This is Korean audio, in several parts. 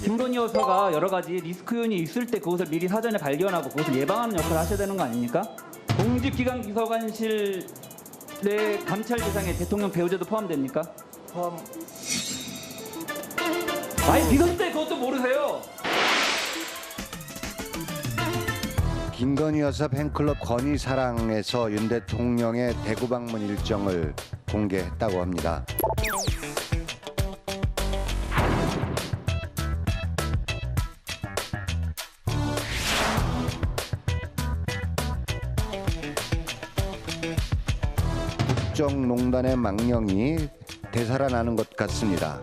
김건희 여사가 여러 가지 리스크 요인이 있을 때 그것을 미리 사전에 발견하고 그것을 예방하는 역할을 하셔야 되는 거 아닙니까? 공직기관 비서관실 내 감찰 대상에 대통령 배우자도 포함됩니까? 포함. 아니 비서실 그것도 모르세요. 김건희 여사 팬클럽 건희사랑에서 윤 대통령의 대구 방문 일정을 공개했다고 합니다. 국정농단의 망령이 되살아나는 것 같습니다.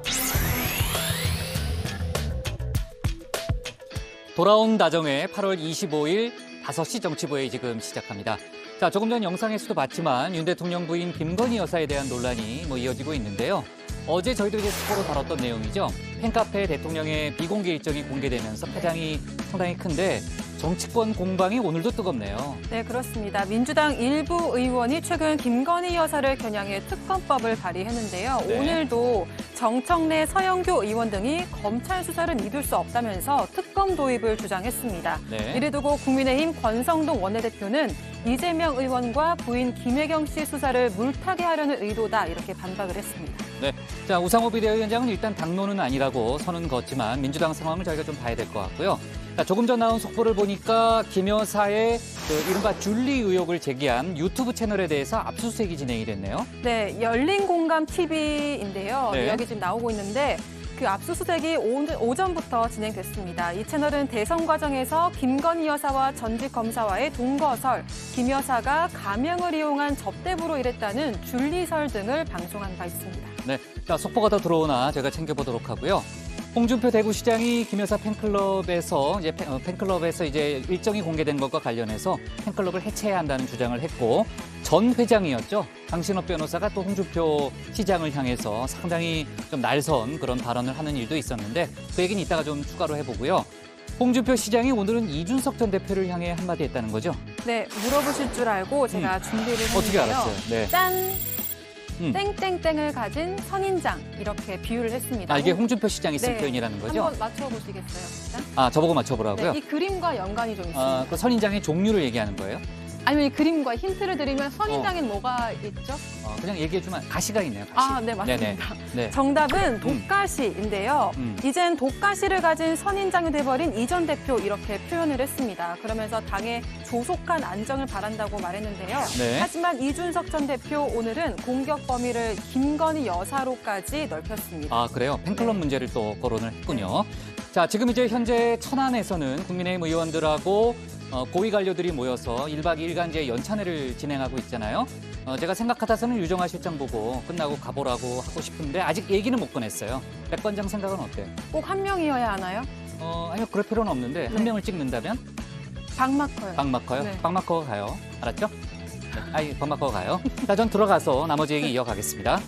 돌아온 다정회 8월 25일 5시 정치부회 지금 시작합니다. 자, 조금 전 영상에서도 봤지만 윤 대통령 부인 김건희 여사에 대한 논란이 이어지고 있는데요. 어제 저희도 이제 스포로 다뤘던 내용이죠. 팬카페 대통령의 비공개 일정이 공개되면서 파장이 상당히 큰데 정치권 공방이 오늘도 뜨겁네요. 네, 그렇습니다. 민주당 일부 의원이 최근 김건희 여사를 겨냥해 특검법을 발의했는데요. 네. 오늘도 정청래, 서영교 의원 등이 검찰 수사를 믿을 수 없다면서 특검 도입을 주장했습니다. 네. 이를 두고 국민의힘 권성동 원내대표는 이재명 의원과 부인 김혜경 씨 수사를 물타게 하려는 의도다 이렇게 반박을 했습니다. 네. 자, 우상호 비대위원장은 일단 당론은 아니라고 선은 걷지만 민주당 상황을 저희가 좀 봐야 될 것 같고요. 자, 조금 전 나온 속보를 보니까 김 여사의 이른바 줄리 의혹을 제기한 유튜브 채널에 대해서 압수수색이 진행이 됐네요. 네, 열린공감 TV인데요. 네. 여기 지금 나오고 있는데 그 압수수색이 오전부터 진행됐습니다. 이 채널은 대선 과정에서 김건희 여사와 전직 검사와의 동거설, 김 여사가 가명을 이용한 접대부로 일했다는 줄리설 등을 방송한 바 있습니다. 네. 자, 속보가 더 들어오나 제가 챙겨보도록 하고요. 홍준표 대구시장이 김 여사 팬클럽에서 이제 일정이 공개된 것과 관련해서 팬클럽을 해체해야 한다는 주장을 했고 전 회장이었죠. 강신업 변호사가 또 홍준표 시장을 향해서 상당히 좀 날선 그런 발언을 하는 일도 있었는데 그 얘기는 이따가 좀 추가로 해보고요. 홍준표 시장이 오늘은 이준석 전 대표를 향해 한마디 했다는 거죠? 네, 물어보실 줄 알고 제가 준비를 했는데요. 어떻게 알았어요? 네. 짠! 땡땡땡을 가진 선인장 이렇게 비유를 했습니다. 아, 이게 홍준표 시장이 쓴 네. 표현이라는 거죠? 한번 맞춰보시겠어요? 짠? 아, 저보고 맞춰보라고요? 네, 이 그림과 연관이 좀 있습니다. 아, 그 선인장의 종류를 얘기하는 거예요? 아니면 이 그림과 힌트를 드리면 선인장엔 뭐가 있죠? 그냥 얘기해주면 가시가 있네요. 가시. 아, 네, 맞습니다. 네네. 네. 정답은 독가시인데요. 이젠 독가시를 가진 선인장이 돼버린 이 전 대표 이렇게 표현을 했습니다. 그러면서 당의 조속한 안정을 바란다고 말했는데요. 네. 하지만 이준석 전 대표 오늘은 공격 범위를 김건희 여사로까지 넓혔습니다. 아, 그래요? 팬클럽 문제를 또 거론을 했군요. 자, 지금 이제 현재 천안에서는 국민의힘 의원들하고 고위 관료들이 모여서 1박 2일간제 연찬회를 진행하고 있잖아요. 제가 생각하다서는 유정화 실장 보고 끝나고 가보라고 하고 싶은데 아직 얘기는 못 꺼냈어요. 백관장 생각은 어때요? 꼭 한 명이어야 하나요? 아니요, 그럴 필요는 없는데 한 네. 명을 찍는다면? 박마커요. 박마커요? 네. 박마커가 가요. 알았죠? 네. 아이, 박마커가 가요. 자, 전 들어가서 나머지 얘기 이어가겠습니다.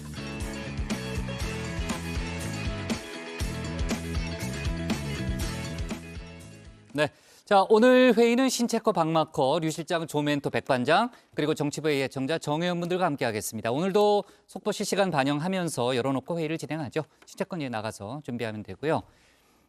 네. 자, 오늘 회의는 신채커 박마커, 류 실장, 조멘토 백반장, 그리고 정치부의 예청자 정의원 분들과 함께하겠습니다. 오늘도 속보 실시간 반영하면서 열어놓고 회의를 진행하죠. 신채권에 나가서 준비하면 되고요.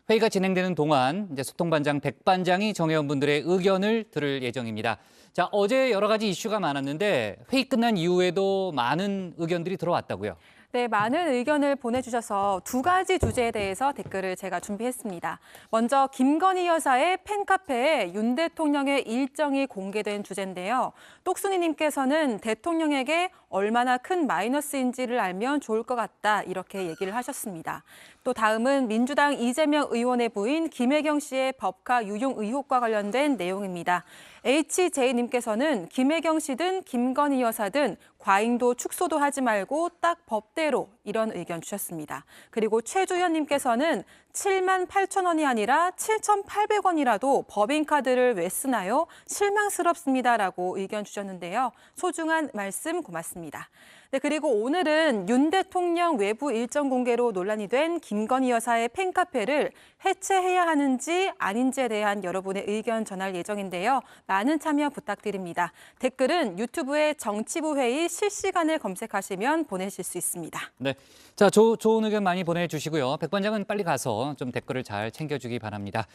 회의가 진행되는 동안 이제 소통반장 백반장이 정의원 분들의 의견을 들을 예정입니다. 자, 어제 여러 가지 이슈가 많았는데 회의 끝난 이후에도 많은 의견들이 들어왔다고요. 네, 많은 의견을 보내주셔서 두 가지 주제에 대해서 댓글을 제가 준비했습니다. 먼저 김건희 여사의 팬카페에 윤 대통령의 일정이 공개된 주제인데요. 똑순이님께서는 대통령에게 얼마나 큰 마이너스인지를 알면 좋을 것 같다 이렇게 얘기를 하셨습니다. 또 다음은 민주당 이재명 의원의 부인 김혜경 씨의 법카 유용 의혹과 관련된 내용입니다. HJ님께서는 김혜경 씨든 김건희 여사든 과잉도 축소도 하지 말고 딱 법대로 이런 의견 주셨습니다. 그리고 최주현님께서는 7만 8천 원이 아니라 7,800원이라도 법인카드를 왜 쓰나요? 실망스럽습니다라고 의견 주셨는데요. 소중한 말씀 고맙습니다. 네, 그리고 오늘은 윤 대통령 외부 일정 공개로 논란이 된 김건희 여사의 팬카페를 해체해야 하는지 아닌지에 대한 여러분의 의견 전할 예정인데요. 많은 참여 부탁드립니다. 댓글은 유튜브의 정치부 회의 실시간을 검색하시면 보내실 수 있습니다. 네, 자 좋은 의견 많이 보내주시고요. 백 반장은 빨리 가서 좀 댓글을 잘 챙겨주기 바랍니다.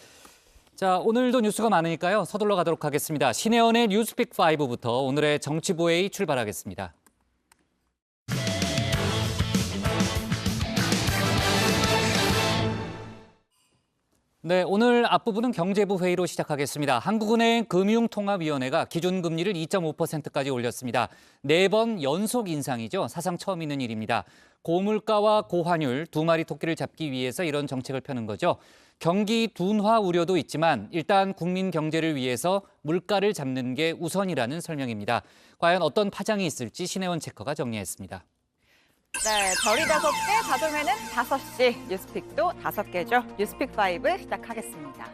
자, 오늘도 뉴스가 많으니까요. 서둘러 가도록 하겠습니다. 신혜원의 뉴스픽5부터 오늘의 정치부 회의 출발하겠습니다. 네, 오늘 앞부분은 경제부 회의로 시작하겠습니다. 한국은행 금융통합위원회가 기준금리를 2.5%까지 올렸습니다. 4번 연속 인상이죠. 사상 처음 있는 일입니다. 고물가와 고환율 두 마리 토끼를 잡기 위해서 이런 정책을 펴는 거죠. 경기 둔화 우려도 있지만 일단 국민 경제를 위해서 물가를 잡는 게 우선이라는 설명입니다. 과연 어떤 파장이 있을지 신혜원 체커가 정리했습니다. 네, 별이 5개, 가동에는 5시, 뉴스픽도 5개죠. 뉴스픽5 시작하겠습니다.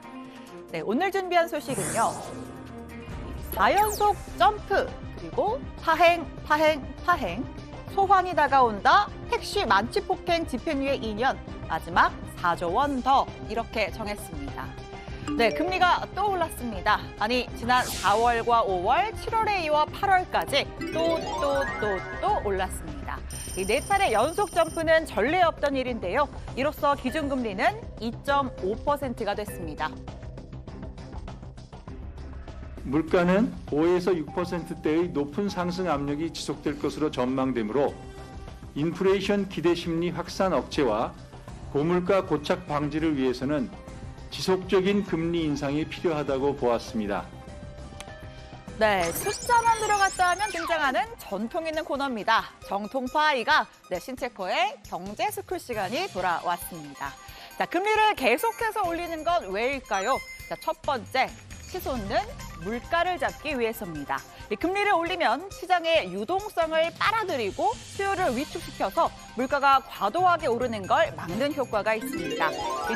네, 오늘 준비한 소식은요. 4연속 점프, 그리고 파행, 소환이 다가온다, 택시 만취 폭행 집행유예 2년, 마지막 4조 원 더, 이렇게 정했습니다. 네, 금리가 또 올랐습니다. 아니, 지난 4월과 5월, 7월에 이어 8월까지 또 올랐습니다. 이 4차례 연속 점프는 전례 없던 일인데요. 이로써 기준금리는 2.5%가 됐습니다. 물가는 5에서 6%대의 높은 상승 압력이 지속될 것으로 전망되므로 인플레이션 기대 심리 확산 억제와 고물가 고착 방지를 위해서는 지속적인 금리 인상이 필요하다고 보았습니다. 네, 숫자만 들어갔다 하면 등장하는 전통 있는 코너입니다. 정통파 아이가 신체코의 경제 스쿨 시간이 돌아왔습니다. 자, 금리를 계속해서 올리는 건 왜일까요? 자, 첫 번째, 치솟는 물가를 잡기 위해서입니다. 이 금리를 올리면 시장의 유동성을 빨아들이고 수요를 위축시켜서 물가가 과도하게 오르는 걸 막는 효과가 있습니다.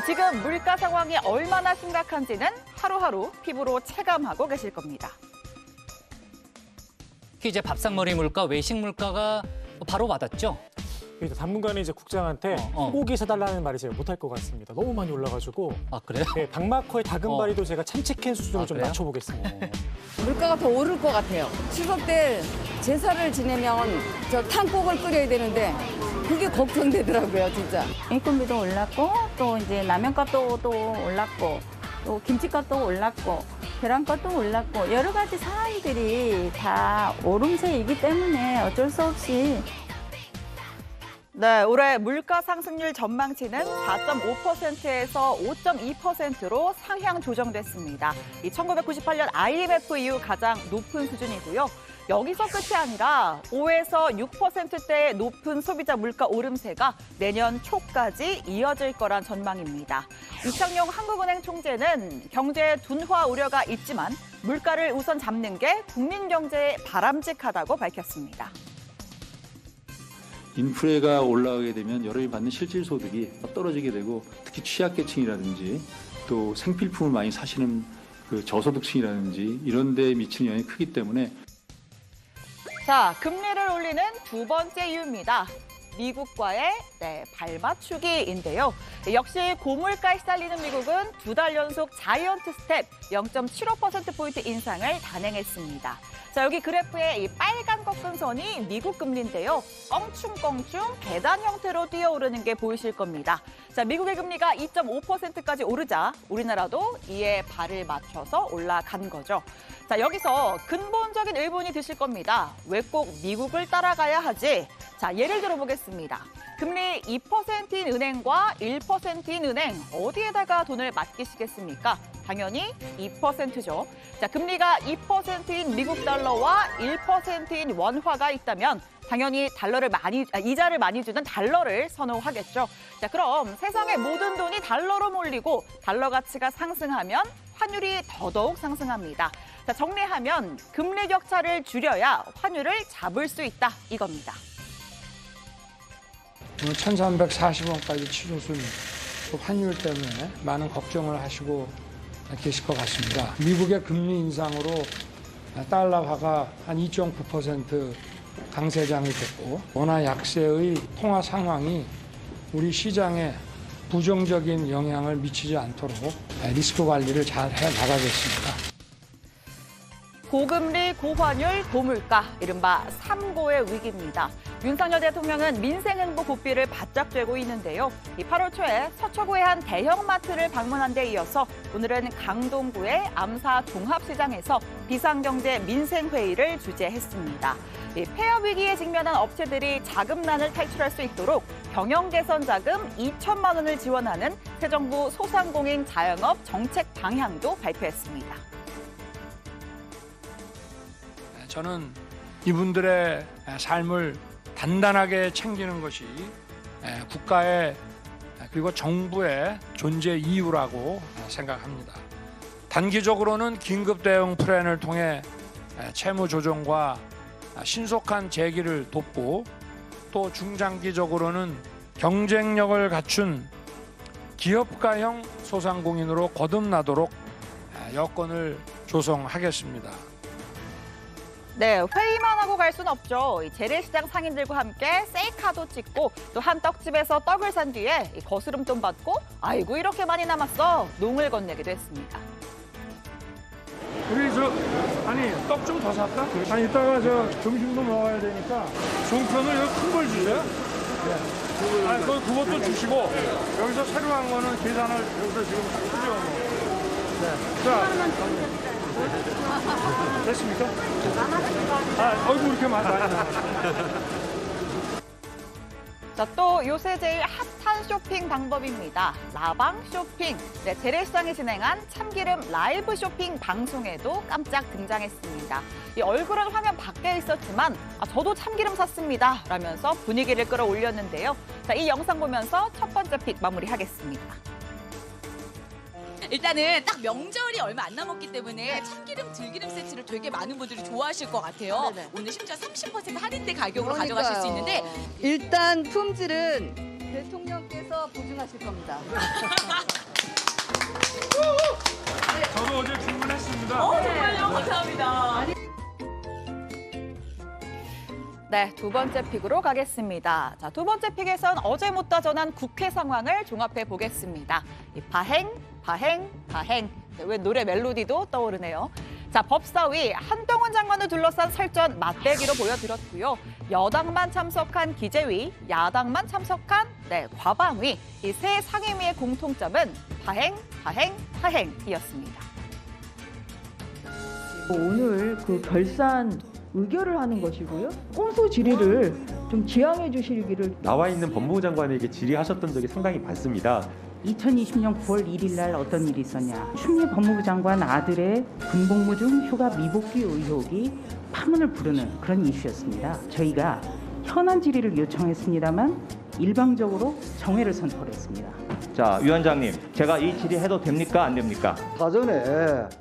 지금 물가 상황이 얼마나 심각한지는 하루하루 피부로 체감하고 계실 겁니다. 이제 밥상머리 물가, 외식 물가가 바로 와닿죠? 당분간은 이제 국장한테 소고기 사달라는 말이 제가 못할 것 같습니다. 너무 많이 올라가지고. 아, 그래요? 네, 박마커의 다금바리도 제가 참치캔 수준으로 좀 그래요? 낮춰보겠습니다. 물가가 더 오를 것 같아요. 추석 때 제사를 지내면 저 탕국을 끓여야 되는데 그게 걱정되더라고요, 진짜. 인건비도 올랐고 또 이제 라면값도 또 올랐고 또 김치값도 올랐고 계란값도 올랐고 여러 가지 사항들이 다 오름세이기 때문에 어쩔 수 없이 네, 올해 물가 상승률 전망치는 4.5%에서 5.2%로 상향 조정됐습니다. 1998년 IMF 이후 가장 높은 수준이고요. 여기서 끝이 아니라 5에서 6%대의 높은 소비자 물가 오름세가 내년 초까지 이어질 거란 전망입니다. 이창용 한국은행 총재는 경제 둔화 우려가 있지만 물가를 우선 잡는 게 국민 경제에 바람직하다고 밝혔습니다. 인플레가 올라가게 되면 여러분이 받는 실질 소득이 떨어지게 되고 특히 취약계층이라든지 또 생필품을 많이 사시는 그 저소득층이라든지 이런 데에 미치는 영향이 크기 때문에 자, 금리를 올리는 두 번째 이유입니다. 미국과의 발맞추기인데요. 역시 고물가에 시달리는 미국은 2달 연속 자이언트 스텝 0.75%포인트 인상을 단행했습니다. 자, 여기 그래프에 이 빨간 꺾은선이 미국 금리인데요. 껑충껑충 계단 형태로 뛰어오르는 게 보이실 겁니다. 자, 미국의 금리가 2.5%까지 오르자 우리나라도 이에 발을 맞춰서 올라간 거죠. 자, 여기서 근본적인 의문이 드실 겁니다. 왜 꼭 미국을 따라가야 하지? 자, 예를 들어보겠습니다. 금리 2%인 은행과 1%인 은행 어디에다가 돈을 맡기시겠습니까? 당연히 2%죠. 자, 금리가 2%인 미국 달러와 1%인 원화가 있다면 당연히 이자를 많이 주는 달러를 선호하겠죠. 자, 그럼 세상의 모든 돈이 달러로 몰리고 달러 가치가 상승하면 환율이 더더욱 상승합니다. 자, 정리하면 금리 격차를 줄여야 환율을 잡을 수 있다 이겁니다. 오늘 1,340원까지 치솟은 환율 때문에 많은 걱정을 하시고 계실 것 같습니다. 미국의 금리 인상으로 달러화가 한 2.9% 강세장이 됐고 원화 약세의 통화 상황이 우리 시장에 부정적인 영향을 미치지 않도록 리스크 관리를 잘 해나가겠습니다. 고금리, 고환율, 고물가, 이른바 3고의 위기입니다. 윤석열 대통령은 민생행보 고삐를 바짝 쬐고 있는데요. 8월 초에 서초구의 한 대형마트를 방문한 데 이어서 오늘은 강동구의 암사 종합시장에서 비상경제 민생회의를 주재했습니다. 폐업 위기에 직면한 업체들이 자금난을 탈출할 수 있도록 경영 개선 자금 2천만 원을 지원하는 새 정부 소상공인 자영업 정책 방향도 발표했습니다. 저는 이분들의 삶을 단단하게 챙기는 것이 국가의 그리고 정부의 존재 이유라고 생각합니다. 단기적으로는 긴급 대응 플랜을 통해 채무 조정과 신속한 재기를 돕고 또 중장기적으로는 경쟁력을 갖춘 기업가형 소상공인으로 거듭나도록 여건을 조성하겠습니다. 네, 회의만 하고 갈 순 없죠. 재래시장 상인들과 함께 셀카도 찍고 또 한 떡집에서 떡을 산 뒤에 거스름돈 받고 아이고 이렇게 많이 남았어 농을 건네기도 했습니다. 우리 떡 좀 더 살까? 아니 이따가 점심도 먹어야 되니까 종편을 여기 큰 걸 주세요. 네. 아니 그것도 주시고 여기서 새로 한 거는 계산을 여기서 지금 해줘. 네. 자. 됐습니까? 어이구 이렇게 많이 자, 또 요새 제일 핫한 쇼핑 방법입니다. 라방 쇼핑. 네, 재래시장이 진행한 참기름 라이브 쇼핑 방송에도 깜짝 등장했습니다. 이 얼굴은 화면 밖에 있었지만 저도 참기름 샀습니다 라면서 분위기를 끌어올렸는데요. 자, 이 영상 보면서 첫 번째 픽 마무리하겠습니다. 일단은 딱 명절이 얼마 안 남았기 때문에 참기름, 들기름 세트를 되게 많은 분들이 좋아하실 것 같아요. 네네. 오늘 심지어 30% 할인된 가격으로 가져가실 수 있는데 일단 품질은 대통령께서 보증하실 겁니다. 저도 어제 주문했습니다. 정말요? 감사합니다. 네, 두 번째 픽으로 가겠습니다. 자, 두 번째 픽에선 어제 못다 전한 국회 상황을 종합해 보겠습니다. 파행. 네, 왜 노래 멜로디도 떠오르네요. 자, 법사위 한동훈 장관을 둘러싼 설전 맞대기로 보여드렸고요. 여당만 참석한 기재위, 야당만 참석한 과방위. 이 세 상임위의 공통점은 파행이었습니다. 오늘 그 결산 의결을 하는 것이고요. 꼼수 질의를 좀 지양해 주시기를. 나와 있는 법무부 장관에게 질의하셨던 적이 상당히 많습니다. 2020년 9월 1일 날 어떤 일이 있었냐. 추미애 법무부 장관 아들의 군복무 중 휴가 미복귀 의혹이 파문을 부르는 그런 이슈였습니다. 저희가 현안 질의를 요청했습니다만 일방적으로 정회를 선포했습니다. 자, 위원장님, 제가 이 질의해도 됩니까? 안 됩니까? 사전에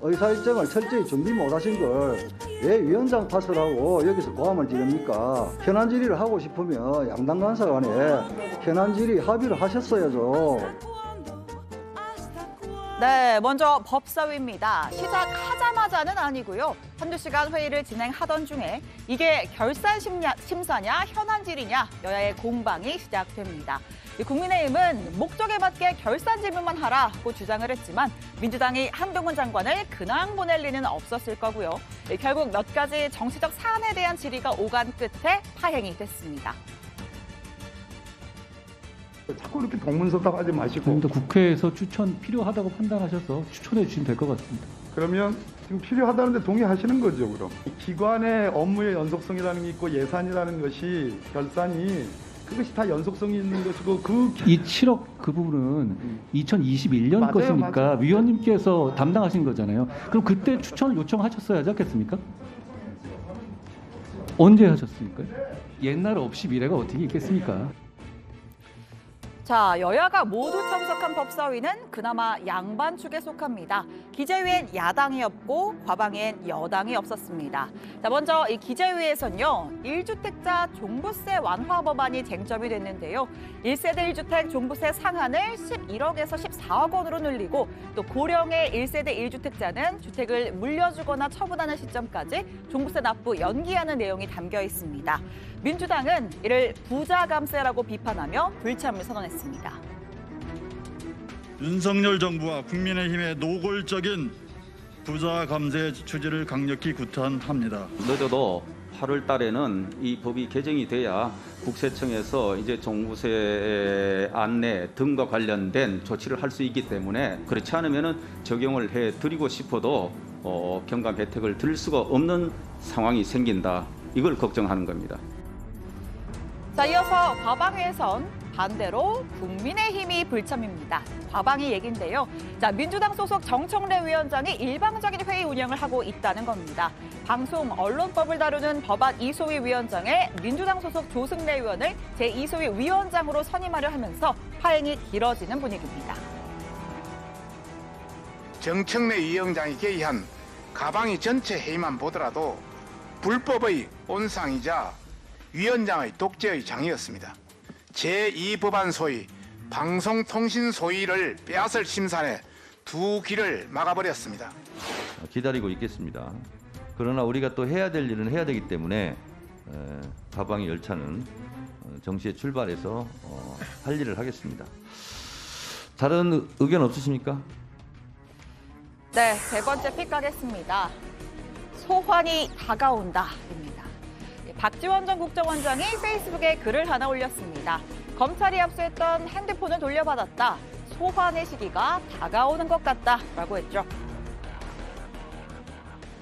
의사일정을 철저히 준비 못하신 걸 왜 위원장 탓을 하고 여기서 고함을 지릅니까? 현안 질의를 하고 싶으면 양당 간사 간에 현안 질의 합의를 하셨어야죠. 네, 먼저 법사위입니다. 시작하자마자는 아니고요. 한두 시간 회의를 진행하던 중에 이게 결산 심사냐 현안 질의냐 여야의 공방이 시작됩니다. 국민의힘은 목적에 맞게 결산 질문만 하라고 주장을 했지만 민주당이 한동훈 장관을 근황 보낼 리는 없었을 거고요. 결국 몇 가지 정치적 사안에 대한 질의가 오간 끝에 파행이 됐습니다. 자꾸 이렇게 동문서답하지 마시고 국회에서 추천 필요하다고 판단하셔서 추천해 주시면 될 것 같습니다. 그러면 지금 필요하다는데 동의하시는 거죠, 그럼? 기관의 업무의 연속성이라는 게 있고 예산이라는 것이 결산이 그것이 다 연속성이 있는 것이고 이 7억 그 부분은 2021년 맞아요, 것이니까 맞아요. 위원님께서 담당하신 거잖아요. 그럼 그때 추천을 요청하셨어야 하지 않겠습니까? 언제 하셨습니까? 옛날 없이 미래가 어떻게 있겠습니까? 자, 여야가 모두 참석한 법사위는 그나마 양반 축에 속합니다. 기재위엔 야당이 없고 과방엔 여당이 없었습니다. 자, 먼저 이 기재위에서는요, 1주택자 종부세 완화 법안이 쟁점이 됐는데요. 1세대 1주택 종부세 상한을 11억에서 14억 원으로 늘리고 또 고령의 1세대 1주택자는 주택을 물려주거나 처분하는 시점까지 종부세 납부 연기하는 내용이 담겨 있습니다. 민주당은 이를 부자 감세라고 비판하며 불참을 선언했습니다. 윤석열 정부와 국민의힘의 노골적인 부자 감세 취지를 강력히 구탄합니다. 늦어도 8월 달에는 이 법이 개정이 돼야 국세청에서 이제 종부세 안내 등과 관련된 조치를 할 수 있기 때문에 그렇지 않으면은 적용을 해드리고 싶어도 경감 혜택을 드릴 수가 없는 상황이 생긴다. 이걸 걱정하는 겁니다. 자, 이어서 과방위에선 반대로 국민의힘이 불참입니다. 과방위 얘긴데요. 자, 민주당 소속 정청래 위원장이 일방적인 회의 운영을 하고 있다는 겁니다. 방송 언론법을 다루는 법안 이소위 위원장에 민주당 소속 조승래 의원을 제2소위 위원장으로 선임하려 하면서 파행이 길어지는 분위기입니다. 정청래 위원장이 개의한 과방위 전체 회의만 보더라도 불법의 온상이자 위원장의 독재의 장이었습니다. 제2법안 소위 방송통신 소위를 빼앗을 심산에 두 귀를 막아버렸습니다. 기다리고 있겠습니다. 그러나 우리가 또 해야 될 일은 해야 되기 때문에 과방위 열차는 정시에 출발해서 할 일을 하겠습니다. 다른 의견 없으십니까? 네, 세 번째 픽 가겠습니다. 소환이 다가온다입니다. 박지원 전 국정원장이 페이스북에 글을 하나 올렸습니다. 검찰이 압수했던 핸드폰을 돌려받았다. 소환의 시기가 다가오는 것 같다라고 했죠.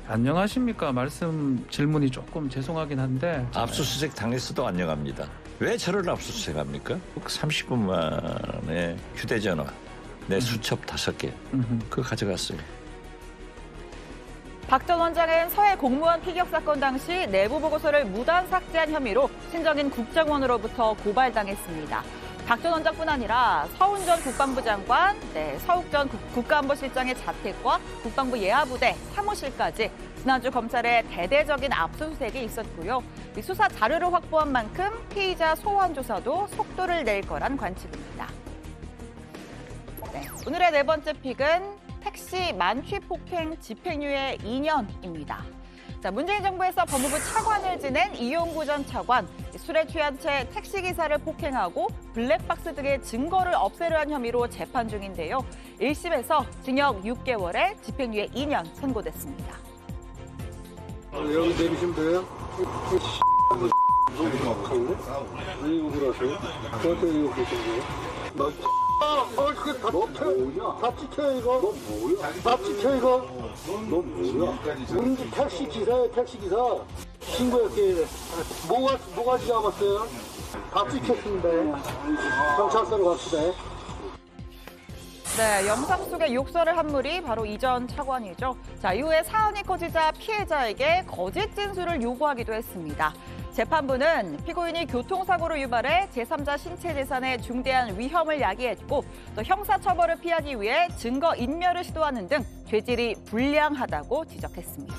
안녕하십니까? 말씀 질문이 조금 죄송하긴 한데 압수수색 당했어도 안녕합니다. 왜 저를 압수수색합니까? 30분 만에 휴대전화 내 수첩 5개 그거 가져갔어요. 박 전 원장은 서해 공무원 피격 사건 당시 내부 보고서를 무단 삭제한 혐의로 신정인 국정원으로부터 고발당했습니다. 박 전 원장뿐 아니라 서훈 전 국방부 장관, 서욱 전 국가안보실장의 자택과 국방부 예하부대 사무실까지 지난주 검찰의 대대적인 압수수색이 있었고요. 수사 자료를 확보한 만큼 피의자 소환 조사도 속도를 낼 거란 관측입니다. 네, 오늘의 네 번째 픽은 택시 만취 폭행 집행유예 2년입니다. 자, 문재인 정부에서 법무부 차관을 지낸 이용구 전 차관, 술에 취한 채 택시기사를 폭행하고 블랙박스 등의 증거를 없애려 한 혐의로 재판 중인데요. 1심에서 징역 6개월에 집행유예 2년 선고됐습니다. 여기 내리시면 돼요? 너무 막하네? 왜 욕을 하세요? 저한테 왜 욕하세요? 다 찍혀 이거. 너 뭐야? 다 찍혀 이거. 너 뭐야? 우리 택시 기사야 택시 기사. 신고했게. 뭐가 잡았어요? 다 찍혔습니다. 경찰서로 갑시다. 네, 영상 속의 욕설을 한 물이 바로 이 전 차관이죠. 자, 이후에 사안이 커지자 피해자에게 거짓 진술을 요구하기도 했습니다. 재판부는 피고인이 교통사고로 유발해 제3자 신체 재산에 중대한 위험을 야기했고 또 형사처벌을 피하기 위해 증거 인멸을 시도하는 등 죄질이 불량하다고 지적했습니다.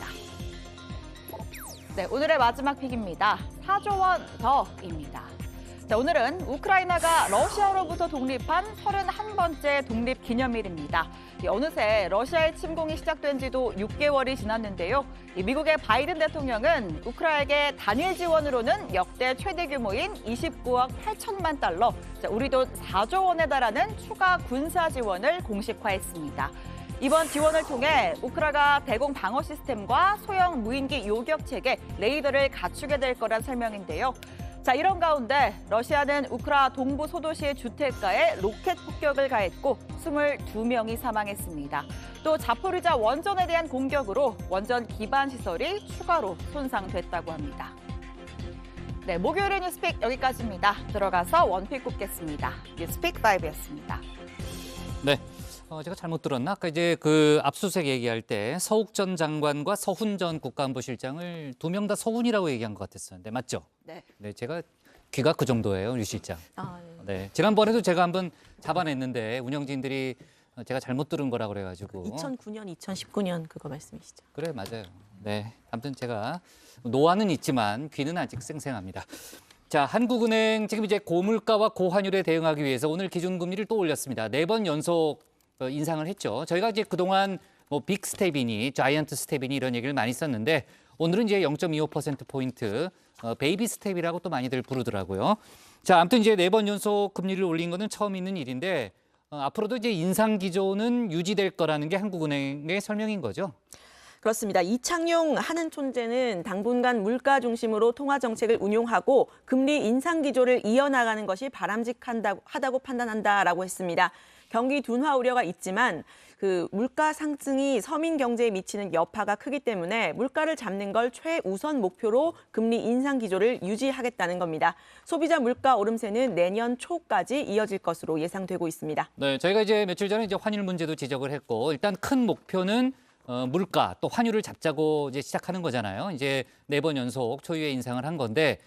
네, 오늘의 마지막 픽입니다. 4조 원 더입니다. 자, 오늘은 우크라이나가 러시아로부터 독립한 31번째 독립기념일입니다. 어느새 러시아의 침공이 시작된 지도 6개월이 지났는데요. 미국의 바이든 대통령은 우크라이나에게 단일 지원으로는 역대 최대 규모인 29억 8천만 달러, 우리 돈 4조 원에 달하는 추가 군사 지원을 공식화했습니다. 이번 지원을 통해 우크라이나가 대공 방어 시스템과 소형 무인기 요격 체계, 레이더를 갖추게 될 거란 설명인데요. 자, 이런 가운데 러시아는 우크라 동부 소도시의 주택가에 로켓 폭격을 가했고 22명이 사망했습니다. 또 자포리자 원전에 대한 공격으로 원전 기반 시설이 추가로 손상됐다고 합니다. 네, 목요일의 뉴스픽 여기까지입니다. 들어가서 원픽 꼽겠습니다. 뉴스픽 5였습니다. 네. 제가 잘못 들었나? 아까 이제 그 압수수색 얘기할 때 서욱 전 장관과 서훈 전 국가안보실장을 두 명 다 서훈이라고 얘기한 것 같았었는데 맞죠? 네. 네, 제가 귀가 그 정도예요, 유 실장. 네. 지난번에도 제가 한번 잡아냈는데 운영진들이 제가 잘못 들은 거라 그래가지고. 2009년, 2019년 그거 말씀이시죠? 그래, 맞아요. 네. 아무튼 제가 노안은 있지만 귀는 아직 쌩쌩합니다. 자, 한국은행 지금 이제 고물가와 고환율에 대응하기 위해서 오늘 기준금리를 또 올렸습니다. 4번 연속 인상을 했죠. 저희가 이제 그동안 뭐 빅 스텝이니 자이언트 스텝이니 이런 얘기를 많이 썼는데 오늘은 이제 0.25%포인트 베이비 스텝이라고 또 많이들 부르더라고요. 자, 아무튼 이제 4번 연속 금리를 올린 거는 처음 있는 일인데 앞으로도 이제 인상 기조는 유지될 거라는 게 한국은행의 설명인 거죠. 그렇습니다. 이창용 하는 총재는 당분간 물가 중심으로 통화 정책을 운용하고 금리 인상 기조를 이어나가는 것이 바람직하다고 판단한다라고 했습니다. 경기 둔화 우려가 있지만 그 물가 상승이 서민 경제에 미치는 여파가 크기 때문에 물가를 잡는 걸 최우선 목표로 금리 인상 기조를 유지하겠다는 겁니다. 소비자 물가 오름세는 내년 초까지 이어질 것으로 예상되고 있습니다. 네, 저희가 이제 며칠 전에 이제 환율 문제도 지적을 했고 일단 큰 목표는 물가 또 환율을 잡자고 이제 시작하는 거잖아요. 이제 4번 연속 초유의 인상을 한 건데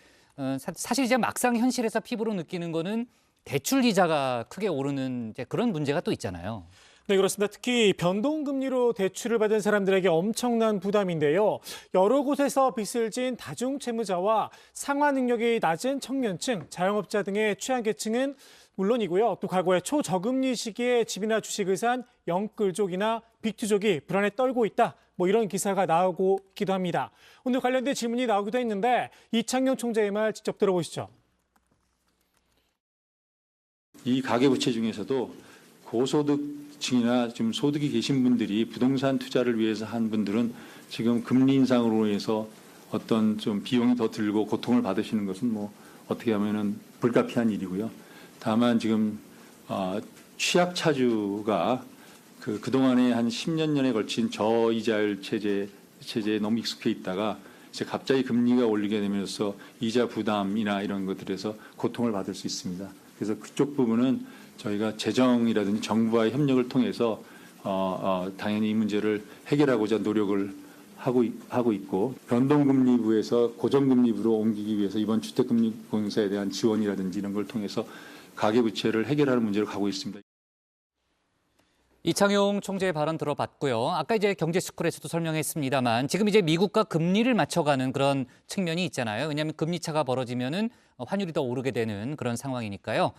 사실 이제 막상 현실에서 피부로 느끼는 거는 대출 이자가 크게 오르는 이제 그런 문제가 또 있잖아요. 네, 그렇습니다. 특히 변동금리로 대출을 받은 사람들에게 엄청난 부담인데요. 여러 곳에서 빚을 진 다중채무자와 상환 능력이 낮은 청년층, 자영업자 등의 취약계층은 물론이고요. 또 과거에 초저금리 시기에 집이나 주식을 산 영끌족이나 빅투족이 불안에 떨고 있다. 뭐 이런 기사가 나오고 있기도 합니다. 오늘 관련된 질문이 나오기도 했는데 이창용 총재의 말 직접 들어보시죠. 이 가계부채 중에서도 고소득층이나 지금 소득이 계신 분들이 부동산 투자를 위해서 한 분들은 지금 금리 인상으로 해서 어떤 좀 비용이 더 들고 고통을 받으시는 것은 뭐 어떻게 하면은 불가피한 일이고요. 다만 지금 취약차주가 그동안에 한 10년에 걸친 저이자율 체제에 너무 익숙해 있다가 이제 갑자기 금리가 올리게 되면서 이자 부담이나 이런 것들에서 고통을 받을 수 있습니다. 그래서 그쪽 부분은 저희가 재정이라든지 정부와의 협력을 통해서 당연히 이 문제를 해결하고자 노력을 하고 있고 변동금리부에서 고정금리부로 옮기기 위해서 이번 주택금융공사에 대한 지원이라든지 이런 걸 통해서 가계부채를 해결하는 문제로 가고 있습니다. 이창용 총재의 발언 들어봤고요. 아까 이제 경제스쿨에서도 설명했습니다만 지금 이제 미국과 금리를 맞춰가는 그런 측면이 있잖아요. 왜냐하면 금리 차가 벌어지면은 환율이 더 오르게 되는 그런 상황이니까요.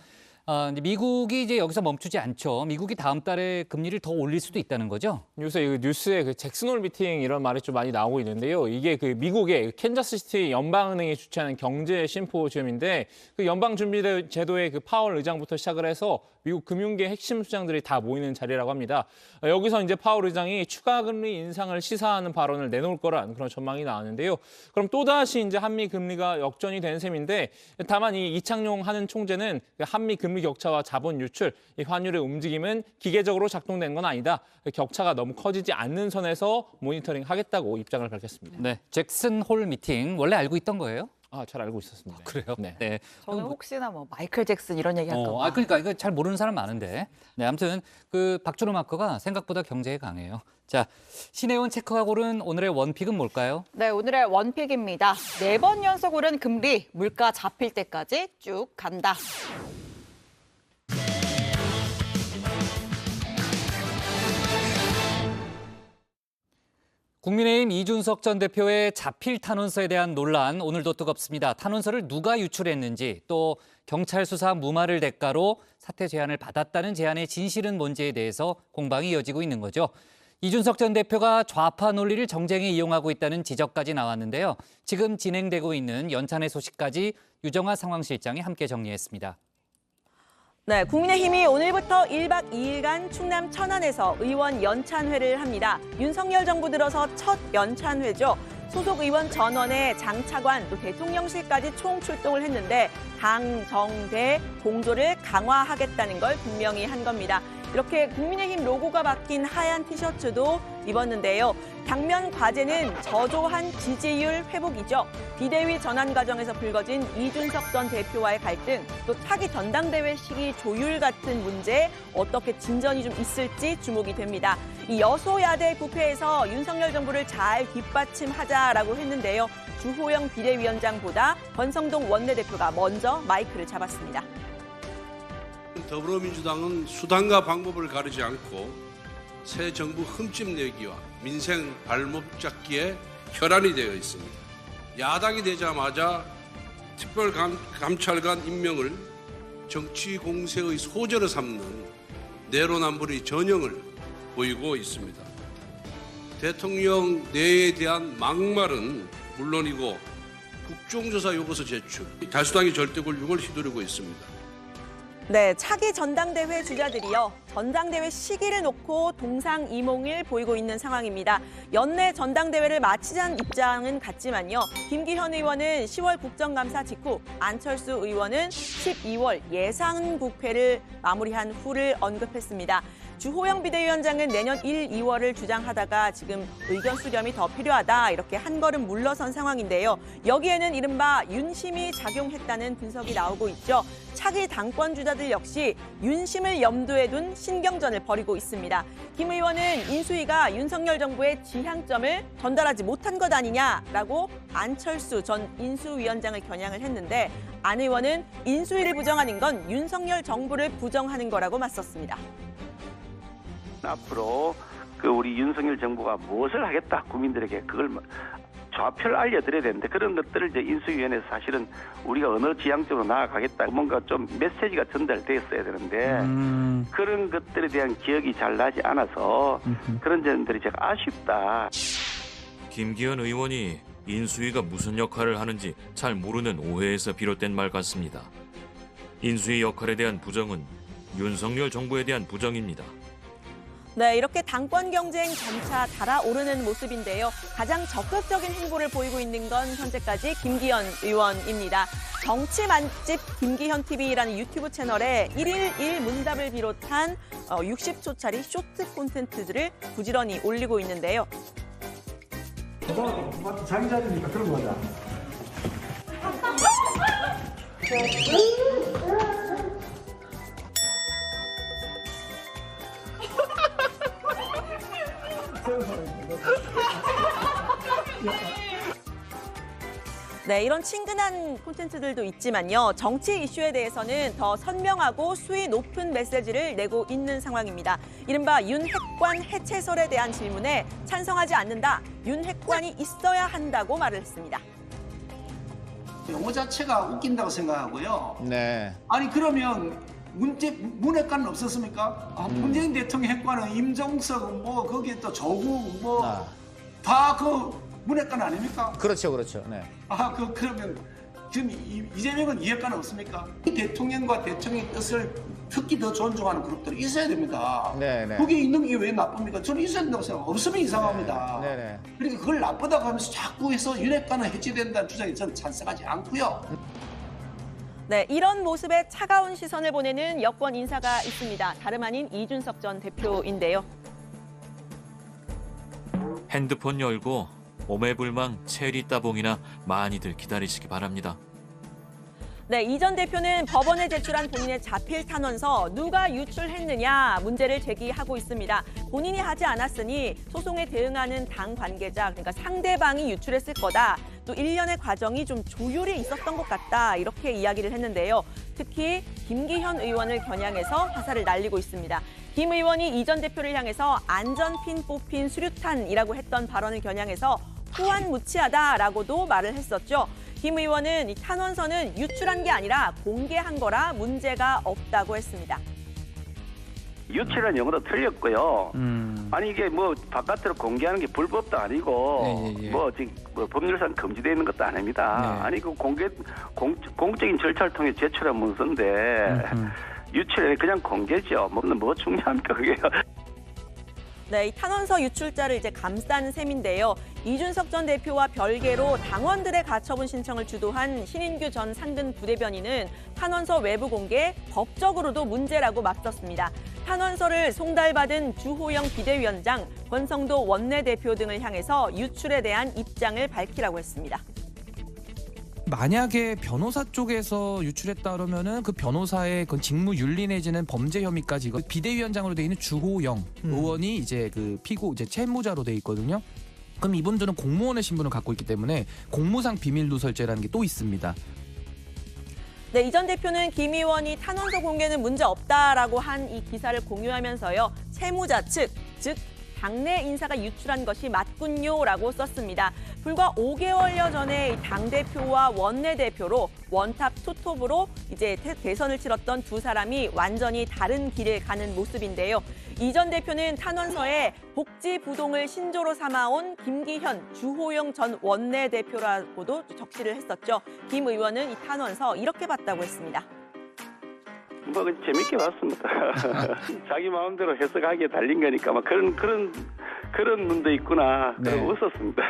미국이 이제 여기서 멈추지 않죠. 미국이 다음 달에 금리를 더 올릴 수도 있다는 거죠. 요새 뉴스에 그 잭슨홀 미팅 이런 말이 좀 많이 나오고 있는데요. 이게 그 미국의 캔자스시티 연방은행이 주최하는 경제 심포지엄인데 그 연방준비제도의 그 파월 의장부터 시작을 해서 미국 금융계 핵심 수장들이 다 모이는 자리라고 합니다. 여기서 이제 파월 의장이 추가 금리 인상을 시사하는 발언을 내놓을 거란 그런 전망이 나왔는데요. 그럼 또다시 이제 한미 금리가 역전이 되는 셈인데 다만 이 이창용 하는 총재는 한미 금리 격차와 자본 유출, 이 환율의 움직임은 기계적으로 작동된 건 아니다. 격차가 너무 커지지 않는 선에서 모니터링 하겠다고 입장을 밝혔습니다. 네, 잭슨 홀 미팅 원래 알고 있던 거예요? 잘 알고 있었습니다. 그래요? 네. 저는 혹시나 뭐 마이클 잭슨 이런 얘기 할까 봐. 그러니까 이거 잘 모르는 사람 많은데. 네, 아무튼 그 박준호 마커가 생각보다 경제에 강해요. 자, 신혜원 체크가 고른 오늘의 원픽은 뭘까요? 네, 오늘의 원픽입니다. 4번 연속 오른 금리, 물가 잡힐 때까지 쭉 간다. 국민의힘 이준석 전 대표의 자필 탄원서에 대한 논란 오늘도 뜨겁습니다. 탄원서를 누가 유출했는지 또 경찰 수사 무마를 대가로 사퇴 제안을 받았다는 제안의 진실은 뭔지에 대해서 공방이 이어지고 있는 거죠. 이준석 전 대표가 좌파 논리를 정쟁에 이용하고 있다는 지적까지 나왔는데요. 지금 진행되고 있는 연찬회 소식까지 유정화 상황실장이 함께 정리했습니다. 네, 국민의힘이 오늘부터 1박 2일간 충남 천안에서 의원 연찬회를 합니다. 윤석열 정부 들어서 첫 연찬회죠. 소속 의원 전원에 장차관 또 대통령실까지 총 출동을 했는데 당, 정, 대 공조를 강화하겠다는 걸 분명히 한 겁니다. 이렇게 국민의힘 로고가 박힌 하얀 티셔츠도 입었는데요. 당면 과제는 저조한 지지율 회복이죠. 비대위 전환 과정에서 불거진 이준석 전 대표와의 갈등, 또 차기 전당대회 시기 조율 같은 문제에 어떻게 진전이 좀 있을지 주목이 됩니다. 이 여소야대 국회에서 윤석열 정부를 잘 뒷받침하자라고 했는데요. 주호영 비대위원장보다 권성동 원내대표가 먼저 마이크를 잡았습니다. 더불어민주당은 수단과 방법을 가리지 않고 새 정부 흠집 내기와 민생 발목 잡기에 혈안이 되어 있습니다. 야당이 되자마자 특별감찰관 임명을 정치 공세의 소재로 삼는 내로남불의 전형을 보이고 있습니다. 대통령 내에 대한 막말은 물론이고 국정조사 요구서 제출, 다수당이 절대권력을 휘두르고 있습니다. 네, 차기 전당대회 주자들이요. 전당대회 시기를 놓고 동상이몽을 보이고 있는 상황입니다. 연내 전당대회를 마치자는 입장은 같지만요. 김기현 의원은 10월 국정감사 직후, 안철수 의원은 12월 예산국회를 마무리한 후를 언급했습니다. 주호영 비대위원장은 내년 1, 2월을 주장하다가 지금 의견 수렴이 더 필요하다 이렇게 한 걸음 물러선 상황인데요. 여기에는 이른바 윤심이 작용했다는 분석이 나오고 있죠. 차기 당권 주자들 역시 윤심을 염두에 둔 신경전을 벌이고 있습니다. 김 의원은 인수위가 윤석열 정부의 지향점을 전달하지 못한 것 아니냐라고 안철수 전 인수위원장을 겨냥을 했는데 안 의원은 인수위를 부정하는 건 윤석열 정부를 부정하는 거라고 맞섰습니다. 앞으로 우리 윤석열 정부가 무엇을 하겠다 국민들에게 그걸 좌표를 알려드려야 되는데 그런 것들을 이제 인수위원회에서 사실은 우리가 어느 지향적으로 나아가겠다 뭔가 좀 메시지가 전달됐어야 되는데 그런 것들에 대한 기억이 잘 나지 않아서 그런 점들이 제가 아쉽다. 김기현 의원이 인수위가 무슨 역할을 하는지 잘 모르는 오해에서 비롯된 말 같습니다. 인수위 역할에 대한 부정은 윤석열 정부에 대한 부정입니다. 네, 이렇게 당권 경쟁 점차 달아오르는 모습인데요. 가장 적극적인 행보를 보이고 있는 건 현재까지 김기현 의원입니다. 정치 맛집 김기현 TV라는 유튜브 채널에 1일 1문답을 비롯한 60초짜리 쇼트 콘텐츠들을 부지런히 올리고 있는데요. 자기 자리니까 그런 거다. 네, 이런 친근한 콘텐츠들도 있지만요. 정치 이슈에 대해서는 더 선명하고 수위 높은 메시지를 내고 있는 상황입니다. 이른바 윤핵관 해체설에 대한 질문에 찬성하지 않는다. 윤핵관이 있어야 한다고 말을 했습니다. 용어 자체가 웃긴다고 생각하고요. 네. 아니 그러면 문핵관은 없었습니까? 문재인 대통령 핵관은 임종석 뭐 거기에 또 조국 뭐 다 그 문핵관 아닙니까? 그렇죠, 그렇죠. 네. 그러면 지금 이재명은 이핵관 없습니까? 이 대통령과 대통령의 뜻을 특히 더 존중하는 그룹들이 있어야 됩니다. 네네. 그게 있는 게 왜 나쁩니까? 저는 있어야 된다고 생각합니다. 없으면 이상합니다. 네네. 그러니까 그걸 나쁘다고 하면서 자꾸 해서 윤핵관은 해체된다는 주장에 저는 찬성하지 않고요. 네, 이런 모습에 차가운 시선을 보내는 여권 인사가 있습니다. 다름 아닌 이준석 전 대표인데요. 핸드폰 열고 오매불망 체리 따봉이나 많이들 기다리시기 바랍니다. 네, 이 전 대표는 법원에 제출한 본인의 자필 탄원서 누가 유출했느냐 문제를 제기하고 있습니다. 본인이 하지 않았으니 소송에 대응하는 당 관계자, 그러니까 상대방이 유출했을 거다. 또 일련의 과정이 좀 조율이 있었던 것 같다. 이렇게 이야기를 했는데요. 특히 김기현 의원을 겨냥해서 화살을 날리고 있습니다. 김 의원이 이 전 대표를 향해서 안전핀 뽑힌 수류탄이라고 했던 발언을 겨냥해서 후안무치하다라고도 말을 했었죠. 김 의원은 이 탄원서는 유출한 게 아니라 공개한 거라 문제가 없다고 했습니다. 유출한 용어도 틀렸고요. 아니 이게 뭐 바깥으로 공개하는 게 불법도 아니고 뭐 지금 법률상 금지되어 있는 것도 아닙니다. 아니 그 공적인 절차를 통해 제출한 문서인데 유출이 그냥 공개죠. 뭐 중요합니까 그게? 네, 이 탄원서 유출자를 이제 감싼 셈인데요. 이준석 전 대표와 별개로 당원들의 가처분 신청을 주도한 신인규 전 상근 부대변인은 탄원서 외부 공개 법적으로도 문제라고 맞섰습니다. 탄원서를 송달받은 주호영 비대위원장, 권성도 원내대표 등을 향해서 유출에 대한 입장을 밝히라고 했습니다. 만약에 변호사 쪽에서 유출했다 그러면은 그 변호사의 그 직무 윤리 내지는 범죄 혐의까지 비대위원장으로 돼 있는 주호영 의원이 이제 그 이제 채무자로 돼 있거든요. 그럼 이분들은 공무원의 신분을 갖고 있기 때문에 공무상 비밀 누설죄라는 게 또 있습니다. 네, 이 전 대표는 김 의원이 탄원서 공개는 문제 없다라고 한 이 기사를 공유하면서요. 채무자 측, 즉 당내 인사가 유출한 것이 맞군요라고 썼습니다. 불과 5개월여 전에 이 당대표와 원내대표로 원탑 투톱으로 이제 대선을 치렀던 두 사람이 완전히 다른 길을 가는 모습인데요. 이 전 대표는 탄원서에 복지 부동을 신조로 삼아온 김기현, 주호영 전 원내대표라고도 적시를 했었죠. 김 의원은 이 탄원서 이렇게 봤다고 했습니다. 뭐 재밌게 봤습니다. 자기 마음대로 해석하기에 달린 거니까 막 그런 분도 있구나. 그러고 웃었습니다.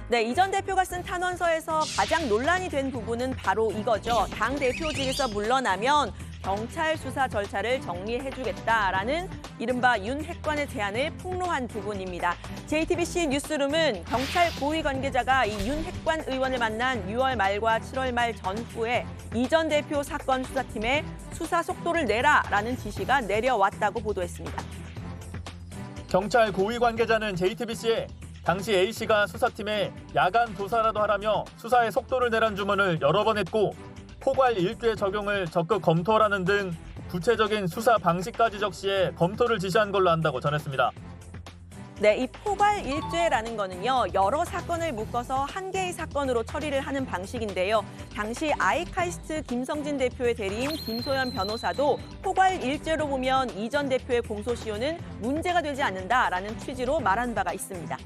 네, 이 전 대표가 쓴 탄원서에서 가장 논란이 된 부분은 바로 이거죠. 당 대표직에서 물러나면 경찰 수사 절차를 정리해주겠다라는 이른바 윤 핵관의 제안을 폭로한 부분입니다. JTBC 뉴스룸은 경찰 고위 관계자가 이 윤 핵관 의원을 만난 6월 말과 7월 말 전후에 이 전 대표 사건 수사팀에 수사 속도를 내라라는 지시가 내려왔다고 보도했습니다. 경찰 고위 관계자는 JTBC에 당시 A씨가 수사팀에 야간 조사라도 하라며 수사의 속도를 내란 주문을 여러 번 했고 포괄 일죄 적용을 적극 검토하라는 등 구체적인 수사 방식까지 적시해 검토를 지시한 걸로 안다고 전했습니다. 네, 이 포괄 일죄라는 거는요. 여러 사건을 묶어서 한 개의 사건으로 처리를 하는 방식인데요. 당시 아이카이스트 김성진 대표의 대리인 김소연 변호사도 포괄 일죄로 보면 이 전 대표의 공소시효는 문제가 되지 않는다라는 취지로 말한 바가 있습니다.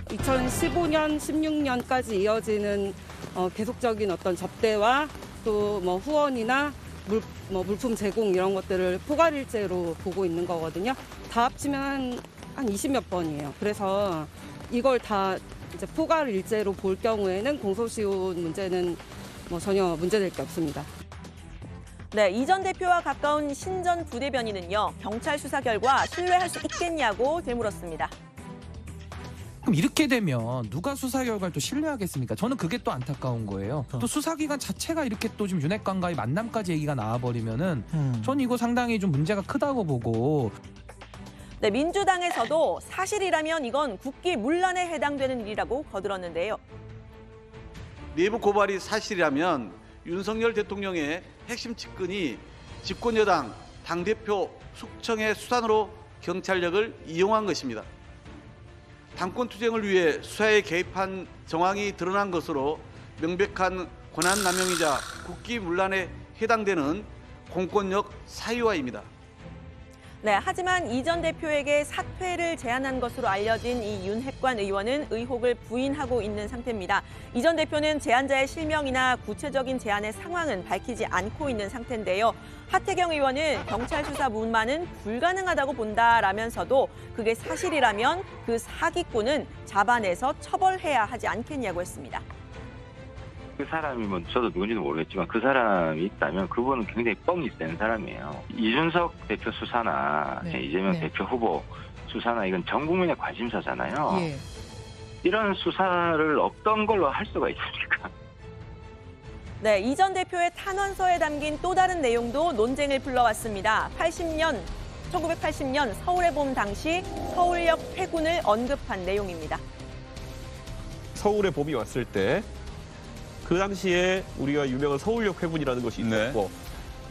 2015년, 16년까지 이어지는 계속적인 어떤 접대와 또 뭐 후원이나 물품 제공 이런 것들을 포괄일죄로 보고 있는 거거든요. 다 합치면 한 20몇 번이에요. 그래서 이걸 다 이제 포괄일죄로 볼 경우에는 공소시효 문제는 뭐 전혀 문제될 게 없습니다. 네, 이 전 대표와 가까운 신전 부대변인은요. 경찰 수사 결과 신뢰할 수 있겠냐고 되물었습니다. 그럼 이렇게 되면 누가 수사 결과를 또 신뢰하겠습니까? 저는 그게 또 안타까운 거예요. 또 수사기관 자체가 이렇게 또 지금 윤핵관과의 만남까지 얘기가 나와버리면은 저는 이거 상당히 좀 문제가 크다고 보고. 네, 민주당에서도 사실이라면 이건 국기문란에 해당되는 일이라고 거들었는데요. 내부 고발이 사실이라면 윤석열 대통령의 핵심 측근이 집권여당 당대표 숙청의 수단으로 경찰력을 이용한 것입니다. 당권 투쟁을 위해 수사에 개입한 정황이 드러난 것으로 명백한 권한남용이자 국기문란에 해당되는 공권력 사유화입니다. 네, 하지만 이 전 대표에게 사퇴를 제안한 것으로 알려진 이 윤 핵관 의원은 의혹을 부인하고 있는 상태입니다. 이 전 대표는 제안자의 실명이나 구체적인 제안의 상황은 밝히지 않고 있는 상태인데요. 하태경 의원은 경찰 수사 무마는 불가능하다고 본다라면서도 그게 사실이라면 그 사기꾼은 잡아내서 처벌해야 하지 않겠냐고 했습니다. 그 사람이 뭐 저도 누군지는 모르겠지만 그 사람이 있다면 그분은 굉장히 뻥이 센 사람이에요. 이준석 대표 수사나 이재명 대표 후보 수사나 이건 전 국민의 관심사잖아요. 이런 수사를 없던 걸로 할 수가 있습니까? 네, 이 전 대표의 탄원서에 담긴 또 다른 내용도 논쟁을 불러왔습니다. 1980년 서울의 봄 당시 서울역 회군을 언급한 내용입니다. 서울의 봄이 왔을 때 그 당시에 우리가 유명한 서울역 회군이라는 것이 있었고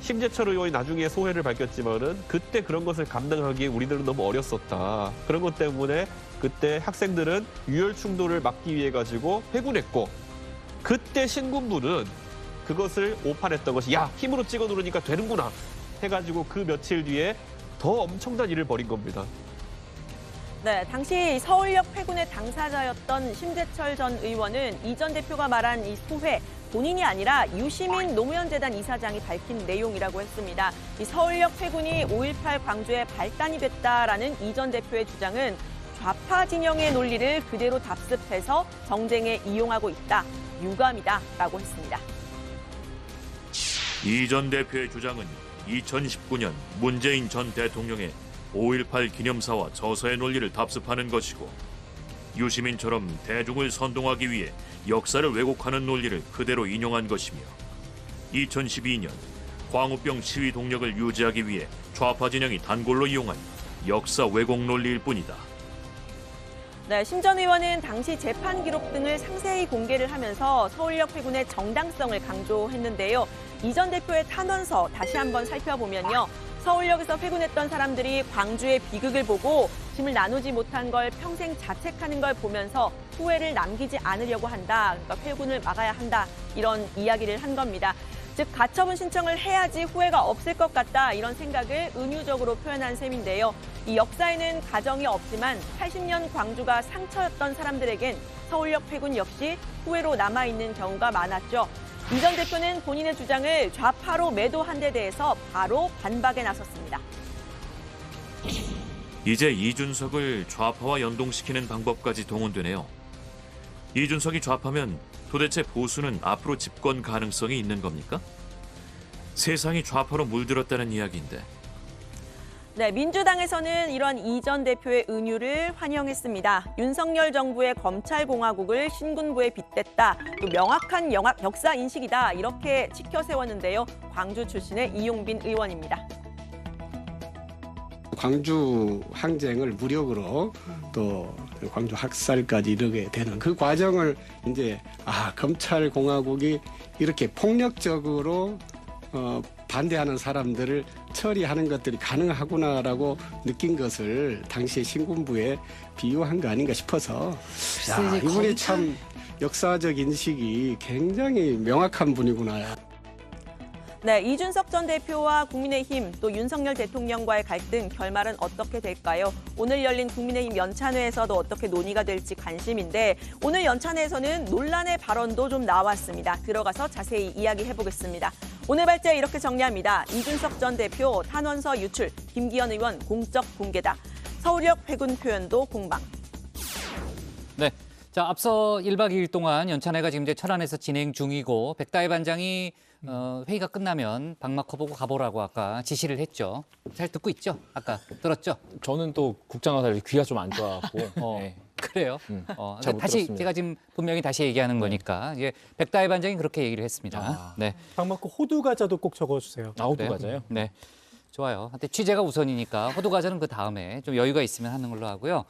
심재철 의원이 나중에 소회를 밝혔지만은 그때 그런 것을 감당하기에 우리들은 너무 어렸었다. 그런 것 때문에 그때 학생들은 유혈 충돌을 막기 위해 가지고 회군했고 그때 신군부는 그것을 오판했던 것이 야 힘으로 찍어 누르니까 되는구나 해가지고 그 며칠 뒤에 더 엄청난 일을 벌인 겁니다. 네, 당시 서울역 회군의 당사자였던 심재철 전 의원은 이 전 대표가 말한 이 소회 본인이 아니라 유시민 노무현재단 이사장이 밝힌 내용이라고 했습니다. 이 서울역 회군이 5.18 광주의 발단이 됐다라는 이 전 대표의 주장은 좌파 진영의 논리를 그대로 답습해서 정쟁에 이용하고 있다. 유감이다라고 했습니다. 이 전 대표의 주장은 2019년 문재인 전 대통령의 5.18 기념사와 저서의 논리를 답습하는 것이고 유시민처럼 대중을 선동하기 위해 역사를 왜곡하는 논리를 그대로 인용한 것이며 2012년 광우병 시위 동력을 유지하기 위해 좌파 진영이 단골로 이용한 역사 왜곡 논리일 뿐이다. 네, 심 전 의원은 당시 재판 기록 등을 상세히 공개를 하면서 서울역 회군의 정당성을 강조했는데요. 이 전 대표의 탄원서 다시 한번 살펴보면요. 서울역에서 회군했던 사람들이 광주의 비극을 보고 짐을 나누지 못한 걸 평생 자책하는 걸 보면서 후회를 남기지 않으려고 한다. 그러니까 회군을 막아야 한다. 이런 이야기를 한 겁니다. 즉 가처분 신청을 해야지 후회가 없을 것 같다. 이런 생각을 은유적으로 표현한 셈인데요. 이 역사에는 가정이 없지만 80년 광주가 상처였던 사람들에겐 서울역 회군 역시 후회로 남아있는 경우가 많았죠. 이 전 대표는 본인의 주장을 좌파로 매도한 데 대해서 바로 반박에 나섰습니다. 이제 이준석을 좌파와 연동시키는 방법까지 동원되네요. 이준석이 좌파면 도대체 보수는 앞으로 집권 가능성이 있는 겁니까? 세상이 좌파로 물들었다는 이야기인데. 네, 민주당에서는 이런 이 전 대표의 은유를 환영했습니다. 윤석열 정부의 검찰공화국을 신군부에 빗댔다. 또 명확한 역사 인식이다. 이렇게 치켜 세웠는데요. 광주 출신의 이용빈 의원입니다. 광주 항쟁을 무력으로 또 광주 학살까지 이르게 되는 그 과정을 이제 검찰공화국이 이렇게 폭력적으로 반대하는 사람들을 처리하는 것들이 가능하구나라고 느낀 것을 당시에 신군부에 비유한 거 아닌가 싶어서 이분이 참 역사적 인식이 굉장히 명확한 분이구나. 네, 이준석 전 대표와 국민의힘 또 윤석열 대통령과의 갈등 결말은 어떻게 될까요? 오늘 열린 국민의힘 연찬회에서도 어떻게 논의가 될지 관심인데 오늘 연찬회에서는 논란의 발언도 좀 나왔습니다. 들어가서 자세히 이야기해보겠습니다. 오늘 발제 이렇게 정리합니다. 이준석 전 대표 탄원서 유출, 김기현 의원 공적 붕괴다. 서울역 회군 표현도 공방. 네. 자, 앞서 1박 2일 동안 연찬회가 지금 이제 철안에서 진행 중이고 백다혜 반장이 회의가 끝나면 박마커 보고 가보라고 아까 지시를 했죠. 잘 듣고 있죠? 아까 들었죠? 저는 또 국장과 달리 귀가 좀 안 좋아갖고. 네. 그래요? 잘못 다시 들었습니다. 제가 지금 분명히 다시 얘기하는 거니까 이제 백다혜 반장이 그렇게 얘기를 했습니다. 네. 박마커 호두 과자도 꼭 적어주세요. 호두 과자요? 네. 좋아요. 근데 취재가 우선이니까 호두 과자는 그 다음에 좀 여유가 있으면 하는 걸로 하고요.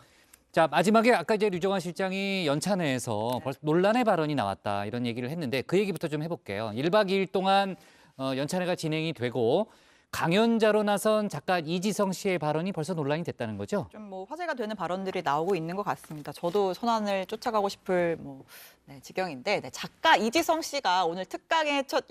자, 마지막에 아까 이제 류정환 실장이 연찬회에서 벌써 논란의 발언이 나왔다 이런 얘기를 했는데 그 얘기부터 좀 해볼게요. 1박 2일 동안 연찬회가 진행이 되고 강연자로 나선 작가 이지성 씨의 발언이 벌써 논란이 됐다는 거죠? 좀 뭐 화제가 되는 발언들이 나오고 있는 것 같습니다. 저도 손안을 쫓아가고 싶을 지경인데 작가 이지성 씨가 오늘 특강의 첫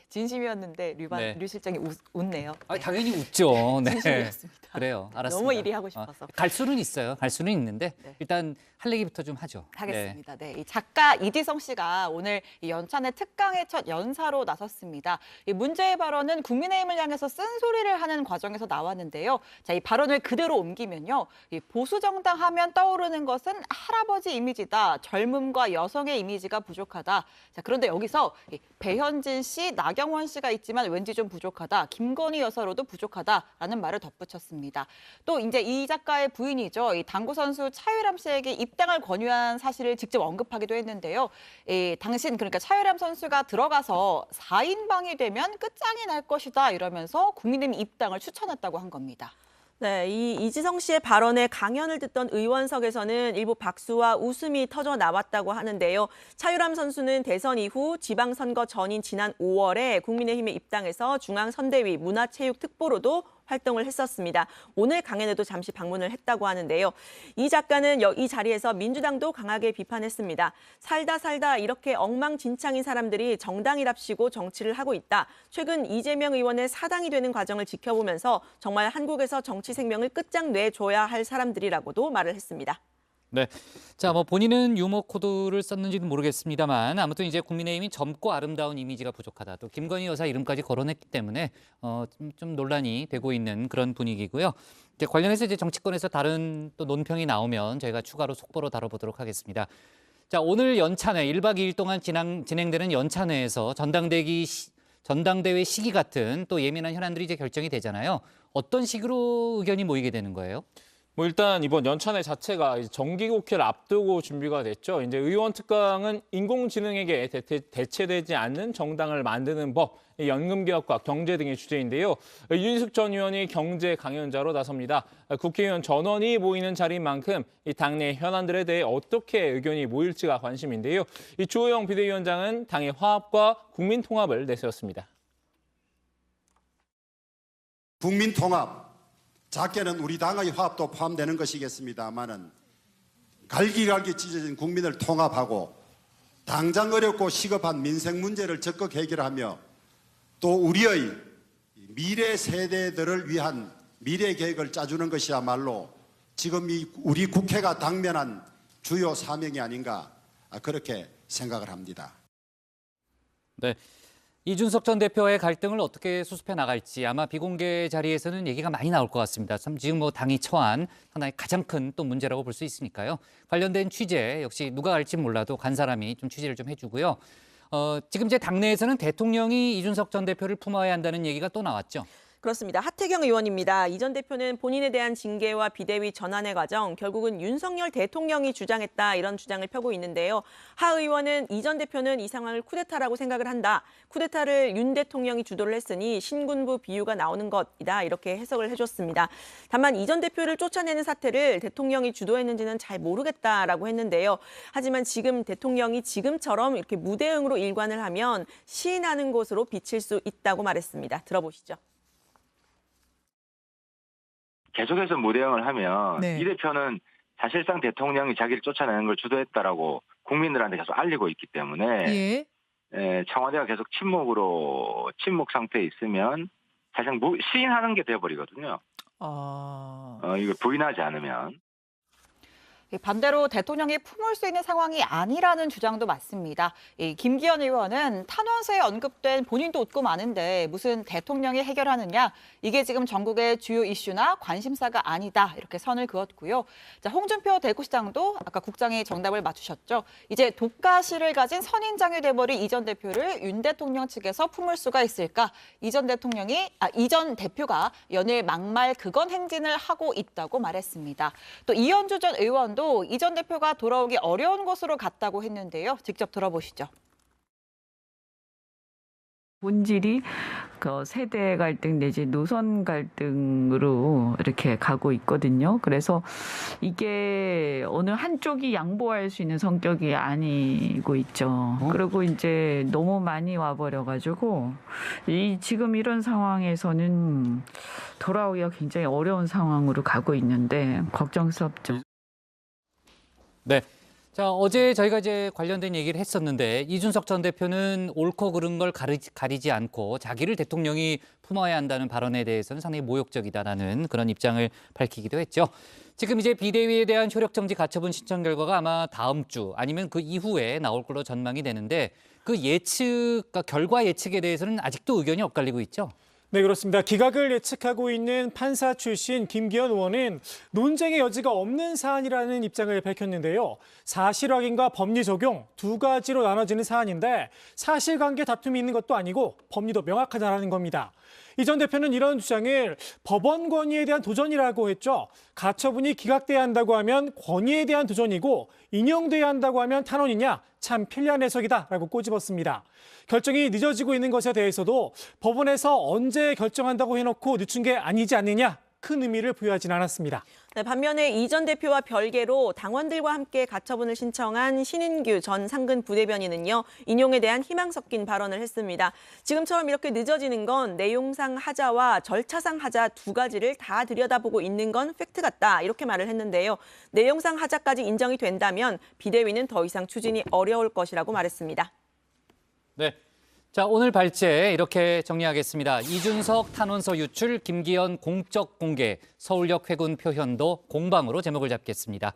진심이었는데 류 실장이 웃네요. 당연히 웃죠. 네. 진심이었습니다. 그래요. 알았습니다. 너무 일이 하고 싶어서. 갈 수는 있어요. 갈 수는 있는데 일단 할 얘기부터 좀 하죠. 하겠습니다. 네. 이 작가 이지성 씨가 오늘 이 연찬회 특강의 첫 연사로 나섰습니다. 이 문제의 발언은 국민의힘을 향해서 쓴소리를 하는 과정에서 나왔는데요. 자, 이 발언을 그대로 옮기면요. 이 보수 정당 하면 떠오르는 것은 할아버지 이미지다. 젊음과 여성의 이미지가 부족하다. 자, 그런데 여기서 이 배현진 씨, 나경원 씨가 있지만 왠지 좀 부족하다. 김건희 여사로도 부족하다라는 말을 덧붙였습니다. 또 이제 이 작가의 부인이죠. 이 당구 선수 차유람 씨에게 입당을 권유한 사실을 직접 언급하기도 했는데요. 당신 그러니까 차유람 선수가 들어가서 4인방이 되면 끝장이 날 것이다 이러면서 국민의힘 입당을 추천했다고 한 겁니다. 네, 이 이지성 씨의 발언에 강연을 듣던 의원석에서는 일부 박수와 웃음이 터져 나왔다고 하는데요. 차유람 선수는 대선 이후 지방선거 전인 지난 5월에 국민의힘에 입당해서 중앙선대위 문화체육특보로도 활동을 했었습니다. 오늘 강연에도 잠시 방문을 했다고 하는데요. 이 작가는 이 자리에서 민주당도 강하게 비판했습니다. 살다 이렇게 엉망진창인 사람들이 정당이랍시고 정치를 하고 있다. 최근 이재명 의원의 사당이 되는 과정을 지켜보면서 정말 한국에서 정치 생명을 끝장내줘야 할 사람들이라고도 말을 했습니다. 네. 자, 본인은 유머 코드를 썼는지는 모르겠습니다만 아무튼 이제 국민의힘이 젊고 아름다운 이미지가 부족하다. 또 김건희 여사 이름까지 거론했기 때문에 좀 논란이 되고 있는 그런 분위기고요. 이제 관련해서 이제 정치권에서 다른 또 논평이 나오면 저희가 추가로 속보로 다뤄보도록 하겠습니다. 자, 오늘 연찬회 1박 2일 동안 진행되는 연찬회에서 전당대회 시기 같은 또 예민한 현안들이 이제 결정이 되잖아요. 어떤 식으로 의견이 모이게 되는 거예요? 뭐 일단 이번 연찬회 자체가 정기국회를 앞두고 준비가 됐죠. 이제 의원 특강은 인공지능에게 대체되지 않는 정당을 만드는 법, 연금개혁과 경제 등의 주제인데요. 윤희숙 전 의원이 경제 강연자로 나섭니다. 국회의원 전원이 모이는 자리인 만큼 이 당내 현안들에 대해 어떻게 의견이 모일지가 관심인데요. 이 주호영 비대위원장은 당의 화합과 국민 통합을 내세웠습니다. 국민 통합. 작게는 우리 당의 화합도 포함되는 것이겠습니다마는 갈기갈기 찢어진 국민을 통합하고 당장 어렵고 시급한 민생 문제를 적극 해결하며 또 우리의 미래 세대들을 위한 미래 계획을 짜주는 것이야말로 지금 우리 국회가 당면한 주요 사명이 아닌가 그렇게 생각을 합니다. 네. 이준석 전 대표의 갈등을 어떻게 수습해 나갈지 아마 비공개 자리에서는 얘기가 많이 나올 것 같습니다. 참 지금 뭐 당이 처한 하나의 가장 큰 또 문제라고 볼 수 있으니까요. 관련된 취재 역시 누가 갈지 몰라도 간 사람이 좀 취재를 좀 해주고요. 지금 이제 당내에서는 대통령이 이준석 전 대표를 품어야 한다는 얘기가 또 나왔죠. 그렇습니다. 하태경 의원입니다. 이 전 대표는 본인에 대한 징계와 비대위 전환의 과정, 결국은 윤석열 대통령이 주장했다 이런 주장을 펴고 있는데요. 하 의원은 이 전 대표는 이 상황을 쿠데타라고 생각을 한다. 쿠데타를 윤 대통령이 주도를 했으니 신군부 비유가 나오는 것이다 이렇게 해석을 해줬습니다. 다만 이 전 대표를 쫓아내는 사태를 대통령이 주도했는지는 잘 모르겠다라고 했는데요. 하지만 지금 대통령이 지금처럼 이렇게 무대응으로 일관을 하면 시인하는 것으로 비칠 수 있다고 말했습니다. 들어보시죠. 계속해서 무대응을 하면 네. 이 대표는 사실상 대통령이 자기를 쫓아내는 걸 주도했다라고 국민들한테 계속 알리고 있기 때문에 청와대가 계속 침묵 상태에 있으면 사실상 시인하는 게 돼버리거든요. 이거 부인하지 않으면. 반대로 대통령이 품을 수 있는 상황이 아니라는 주장도 맞습니다. 김기현 의원은 탄원서에 언급된 본인도 웃고 마는데 무슨 대통령이 해결하느냐? 이게 지금 전국의 주요 이슈나 관심사가 아니다. 이렇게 선을 그었고요. 자, 홍준표 대구시장도 아까 국장이 정답을 맞추셨죠. 이제 독가시를 가진 선인장이 돼버린 이 전 대표를 윤 대통령 측에서 품을 수가 있을까? 이 전 대표가 연일 막말 극언 행진을 하고 있다고 말했습니다. 또 이현주 전 의원 이 전 대표가 돌아오기 어려운 곳으로 갔다고 했는데요. 직접 들어보시죠. 본질이 그 세대 갈등 내지 노선 갈등으로 이렇게 가고 있거든요. 그래서 이게 어느 한쪽이 양보할 수 있는 성격이 아니고 있죠. 그리고 이제 너무 많이 와버려가지고 지금 이런 상황에서는 돌아오기가 굉장히 어려운 상황으로 가고 있는데 걱정스럽죠. 네. 자, 어제 저희가 이제 관련된 얘기를 했었는데 이준석 전 대표는 옳고 그른 걸 가리지 않고 자기를 대통령이 품어야 한다는 발언에 대해서는 상당히 모욕적이다라는 그런 입장을 밝히기도 했죠. 지금 이제 비대위에 대한 효력정지 가처분 신청 결과가 아마 다음 주 아니면 그 이후에 나올 걸로 전망이 되는데 그 결과 예측에 대해서는 아직도 의견이 엇갈리고 있죠. 네, 그렇습니다. 기각을 예측하고 있는 판사 출신 김기현 의원은 논쟁의 여지가 없는 사안이라는 입장을 밝혔는데요. 사실 확인과 법리 적용 두 가지로 나눠지는 사안인데 사실관계 다툼이 있는 것도 아니고 법리도 명확하다는 겁니다. 이 전 대표는 이런 주장을 법원 권위에 대한 도전이라고 했죠. 가처분이 기각돼야 한다고 하면 권위에 대한 도전이고 인용돼야 한다고 하면 탄원이냐? 참 편리한 해석이다라고 꼬집었습니다. 결정이 늦어지고 있는 것에 대해서도 법원에서 언제 결정한다고 해놓고 늦춘 게 아니지 않느냐? 큰 의미를 부여하진 않았습니다. 네, 반면에 이 전 대표와 별개로 당원들과 함께 가처분을 신청한 신인규 전 상근 부대변인은요. 인용에 대한 희망 섞인 발언을 했습니다. 지금처럼 이렇게 늦어지는 건 내용상 하자와 절차상 하자 두 가지를 다 들여다보고 있는 건 팩트 같다. 이렇게 말을 했는데요. 내용상 하자까지 인정이 된다면 비대위는 더 이상 추진이 어려울 것이라고 말했습니다. 네. 자, 오늘 발제 이렇게 정리하겠습니다. 이준석 탄원서 유출, 김기현 공적 공개, 서울역 회군 표현도 공방으로 제목을 잡겠습니다.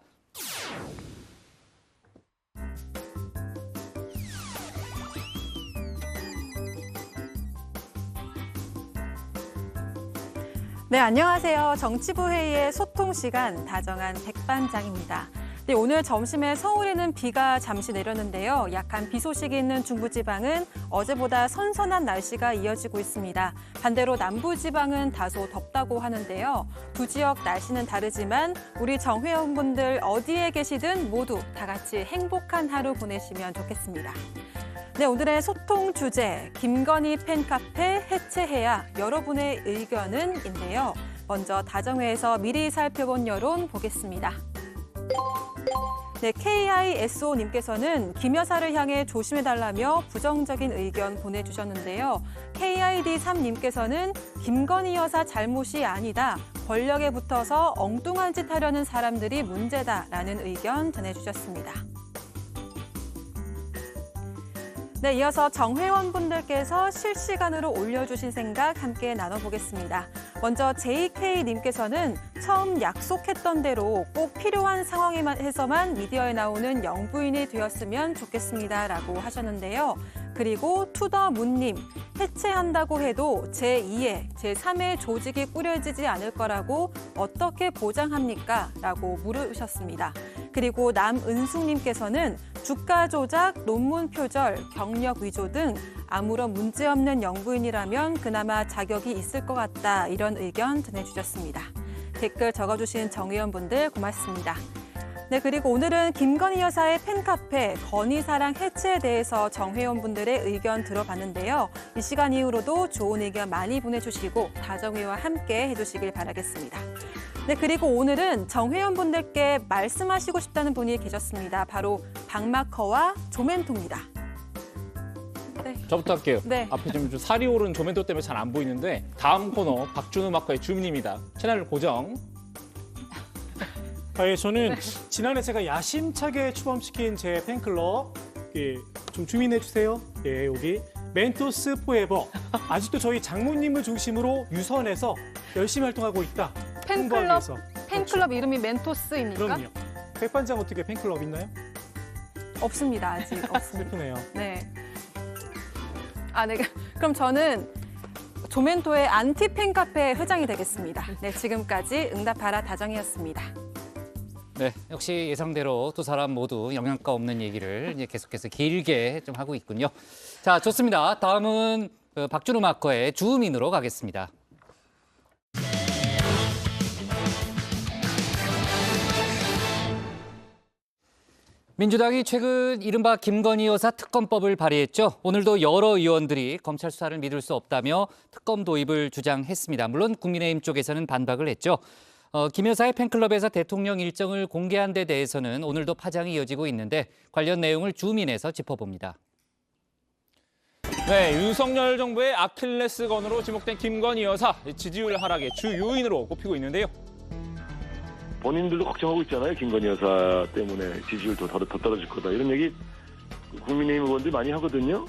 네, 안녕하세요. 정치부 회의의 소통 시간 다정한 백반장입니다. 네, 오늘 점심에 서울에는 비가 잠시 내렸는데요. 약한 비 소식이 있는 중부지방은 어제보다 선선한 날씨가 이어지고 있습니다. 반대로 남부지방은 다소 덥다고 하는데요. 두 지역 날씨는 다르지만 우리 정회원분들 어디에 계시든 모두 다 같이 행복한 하루 보내시면 좋겠습니다. 네, 오늘의 소통 주제, 김건희 팬카페 해체해야 여러분의 의견은인데요. 먼저 다정회에서 미리 살펴본 여론 보겠습니다. 네, KISO님께서는 김 여사를 향해 조심해달라며 부정적인 의견 보내주셨는데요. KID3님께서는 김건희 여사 잘못이 아니다. 권력에 붙어서 엉뚱한 짓 하려는 사람들이 문제다라는 의견 전해주셨습니다. 네, 이어서 정회원분들께서 실시간으로 올려주신 생각 함께 나눠보겠습니다. 먼저 JK님께서는 처음 약속했던 대로 꼭 필요한 상황에서만 미디어에 나오는 영부인이 되었으면 좋겠습니다라고 하셨는데요. 그리고 투더문님, 해체한다고 해도 제2의, 제3의 조직이 꾸려지지 않을 거라고 어떻게 보장합니까? 라고 물으셨습니다. 그리고 남은숙님께서는 주가 조작, 논문 표절, 경력 위조 등 아무런 문제없는 영부인이라면 그나마 자격이 있을 것 같다. 이런 의견 전해주셨습니다. 댓글 적어주신 정의원분들 고맙습니다. 네, 그리고 오늘은 김건희 여사의 팬카페 건희사랑 해체에 대해서 정회원분들의 의견 들어봤는데요. 이 시간 이후로도 좋은 의견 많이 보내주시고 다정회와 함께 해주시길 바라겠습니다. 네, 그리고 오늘은 정회원분들께 말씀하시고 싶다는 분이 계셨습니다. 바로 박마커와 조멘토입니다. 네. 저부터 할게요. 네. 앞에 좀 살이 오른 조멘토 때문에 잘 안 보이는데 다음 코너 박준우 마커의 주민입니다. 채널 고정. 예, 저는 지난해 제가 야심차게 추범시킨 제 팬클럽 좀 주민해 주세요. 예, 여기 멘토스 포에버. 아직도 저희 장모님을 중심으로 유선에서 열심히 활동하고 있다. 팬클럽 이름이 멘토스입니까? 그럼요. 백반장 어떻게 팬클럽 있나요? 없습니다. 아직 없습니다. 슬프네요. 네. 네. 그럼 저는 조멘토의 안티 팬카페 회장이 되겠습니다. 네, 지금까지 응답하라 다정이었습니다. 네, 역시 예상대로 두 사람 모두 영양가 없는 얘기를 이제 계속해서 길게 좀 하고 있군요. 자, 좋습니다. 다음은 박준우 마커의 주민으로 가겠습니다. 민주당이 최근 이른바 김건희 여사 특검법을 발의했죠. 오늘도 여러 의원들이 검찰 수사를 믿을 수 없다며 특검 도입을 주장했습니다. 물론 국민의힘 쪽에서는 반박을 했죠. 김 여사의 팬클럽에서 대통령 일정을 공개한 데 대해서는 오늘도 파장이 이어지고 있는데 관련 내용을 주민에서 짚어봅니다. 네, 윤석열 정부의 아킬레스건으로 지목된 김건희 여사, 지지율 하락의 주 요인으로 꼽히고 있는데요. 본인들도 걱정하고 있잖아요. 김건희 여사 때문에 지지율도 더 떨어질 거다. 이런 얘기 국민의힘 의원들 많이 하거든요.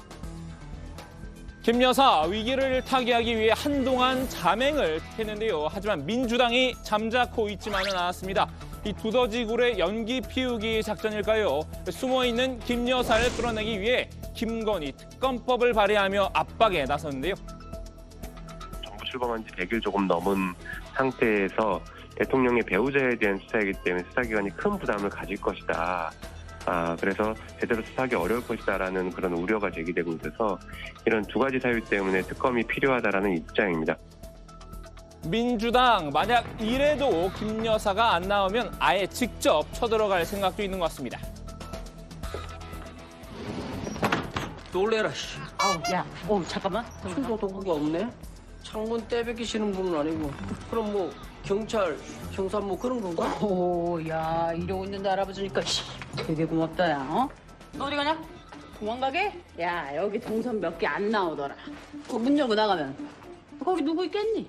김 여사 위기를 타개하기 위해 한동안 잠행을 했는데요. 하지만 민주당이 잠자코 있지만은 않았습니다. 이 두더지굴의 연기 피우기 작전일까요? 숨어있는 김 여사를 끌어내기 위해 김건희 특검법을 발의하며 압박에 나섰는데요. 정부 출범한 지 100일 조금 넘은 상태에서 대통령의 배우자에 대한 수사이기 때문에 수사기관이 큰 부담을 가질 것이다. 그래서 제대로 수사하기 어려울 것이다라는 그런 우려가 제기되고 있어서 이런 두 가지 사유 때문에 특검이 필요하다라는 입장입니다. 민주당 만약 이래도 김 여사가 안 나오면 아예 직접 쳐들어갈 생각도 있는 것 같습니다. 놀래라. 아우 야, 잠깐만. 충동도구가 없네. 창문 떼베기시는 분은 아니고. 그럼 뭐 경찰, 형사 뭐 그런 건가? 야, 이러고 있는데 알아봐주니까 되게 고맙다, 야. 너 어디 가냐? 도망가게? 야, 여기 동선 몇 개 안 나오더라. 문 열고 나가면 거기 누구 있겠니?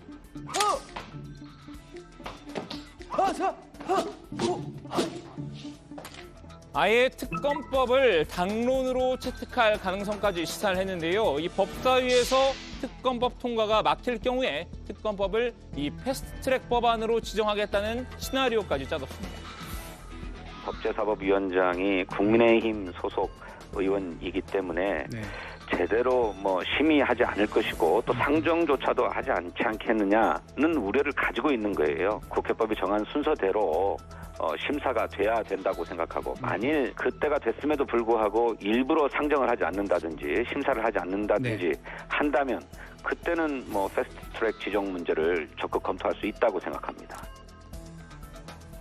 아예 특검법을 당론으로 채택할 가능성까지 시사를 했는데요. 이 법사위에서 특검법 통과가 막힐 경우에 특검법을 이 패스트트랙 법안으로 지정하겠다는 시나리오까지 짜뒀습니다. 법제사법위원장이 국민의힘 소속 의원이기 때문에 제대로 심의하지 않을 것이고 또 상정조차도 하지 않지 않겠느냐는 우려를 가지고 있는 거예요. 국회법이 정한 순서대로 심사가 돼야 된다고 생각하고 만일 그때가 됐음에도 불구하고 일부러 상정을 하지 않는다든지 심사를 하지 않는다든지 한다면 그때는 뭐 패스트트랙 지정 문제를 적극 검토할 수 있다고 생각합니다.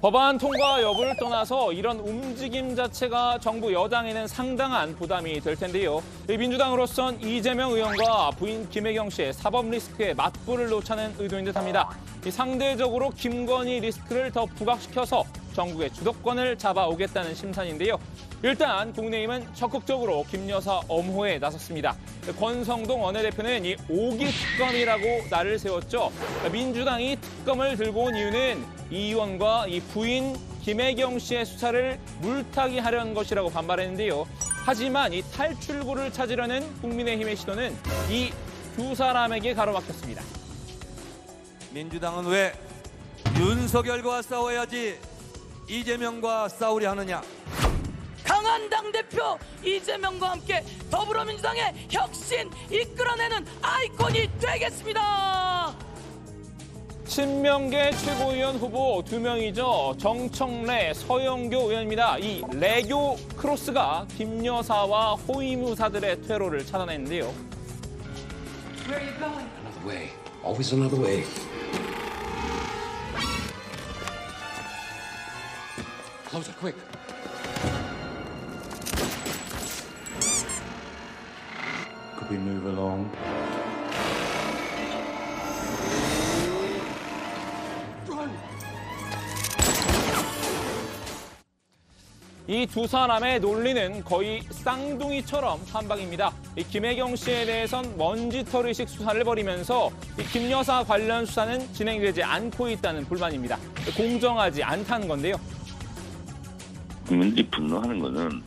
법안 통과 여부를 떠나서 이런 움직임 자체가 정부 여당에는 상당한 부담이 될 텐데요. 민주당으로선 이재명 의원과 부인 김혜경 씨의 사법 리스크에 맞불을 놓자는 의도인 듯합니다. 상대적으로 김건희 리스크를 더 부각시켜서 정국의 주도권을 잡아오겠다는 심산인데요. 일단 국민의힘은 적극적으로 김 여사 엄호에 나섰습니다. 권성동 원내대표는 이 5기 특검이라고 날을 세웠죠. 민주당이 특검을 들고 온 이유는 이 의원과 이 부인 김혜경 씨의 수사를 물타기 하려는 것이라고 반발했는데요. 하지만 이 탈출구를 찾으려는 국민의힘의 시도는 이 두 사람에게 가로막혔습니다. 민주당은 왜 윤석열과 싸워야지 이재명과 싸우려 하느냐. 강한 당대표 이재명과 함께 더불어민주당의 혁신 이끌어내는 아이콘이 되겠습니다. 친명계 최고위원 후보 2명이죠. 정청래, 서영교 의원입니다. 이 레교 크로스가 김 여사와 호위무사들의 퇴로를 차단했는데요. Where are you going? Another way. Always another way. Closer, quick. Could we move along? 이 두 사람의 논리는 거의 쌍둥이처럼 한방입니다. 이 김혜경 씨에 대해선 먼지털이식 수사를 벌이면서 이 김 여사 관련 수사는 진행되지 않고 있다는 불만입니다. 공정하지 않다는 건데요. 국민들이 분노하는 거는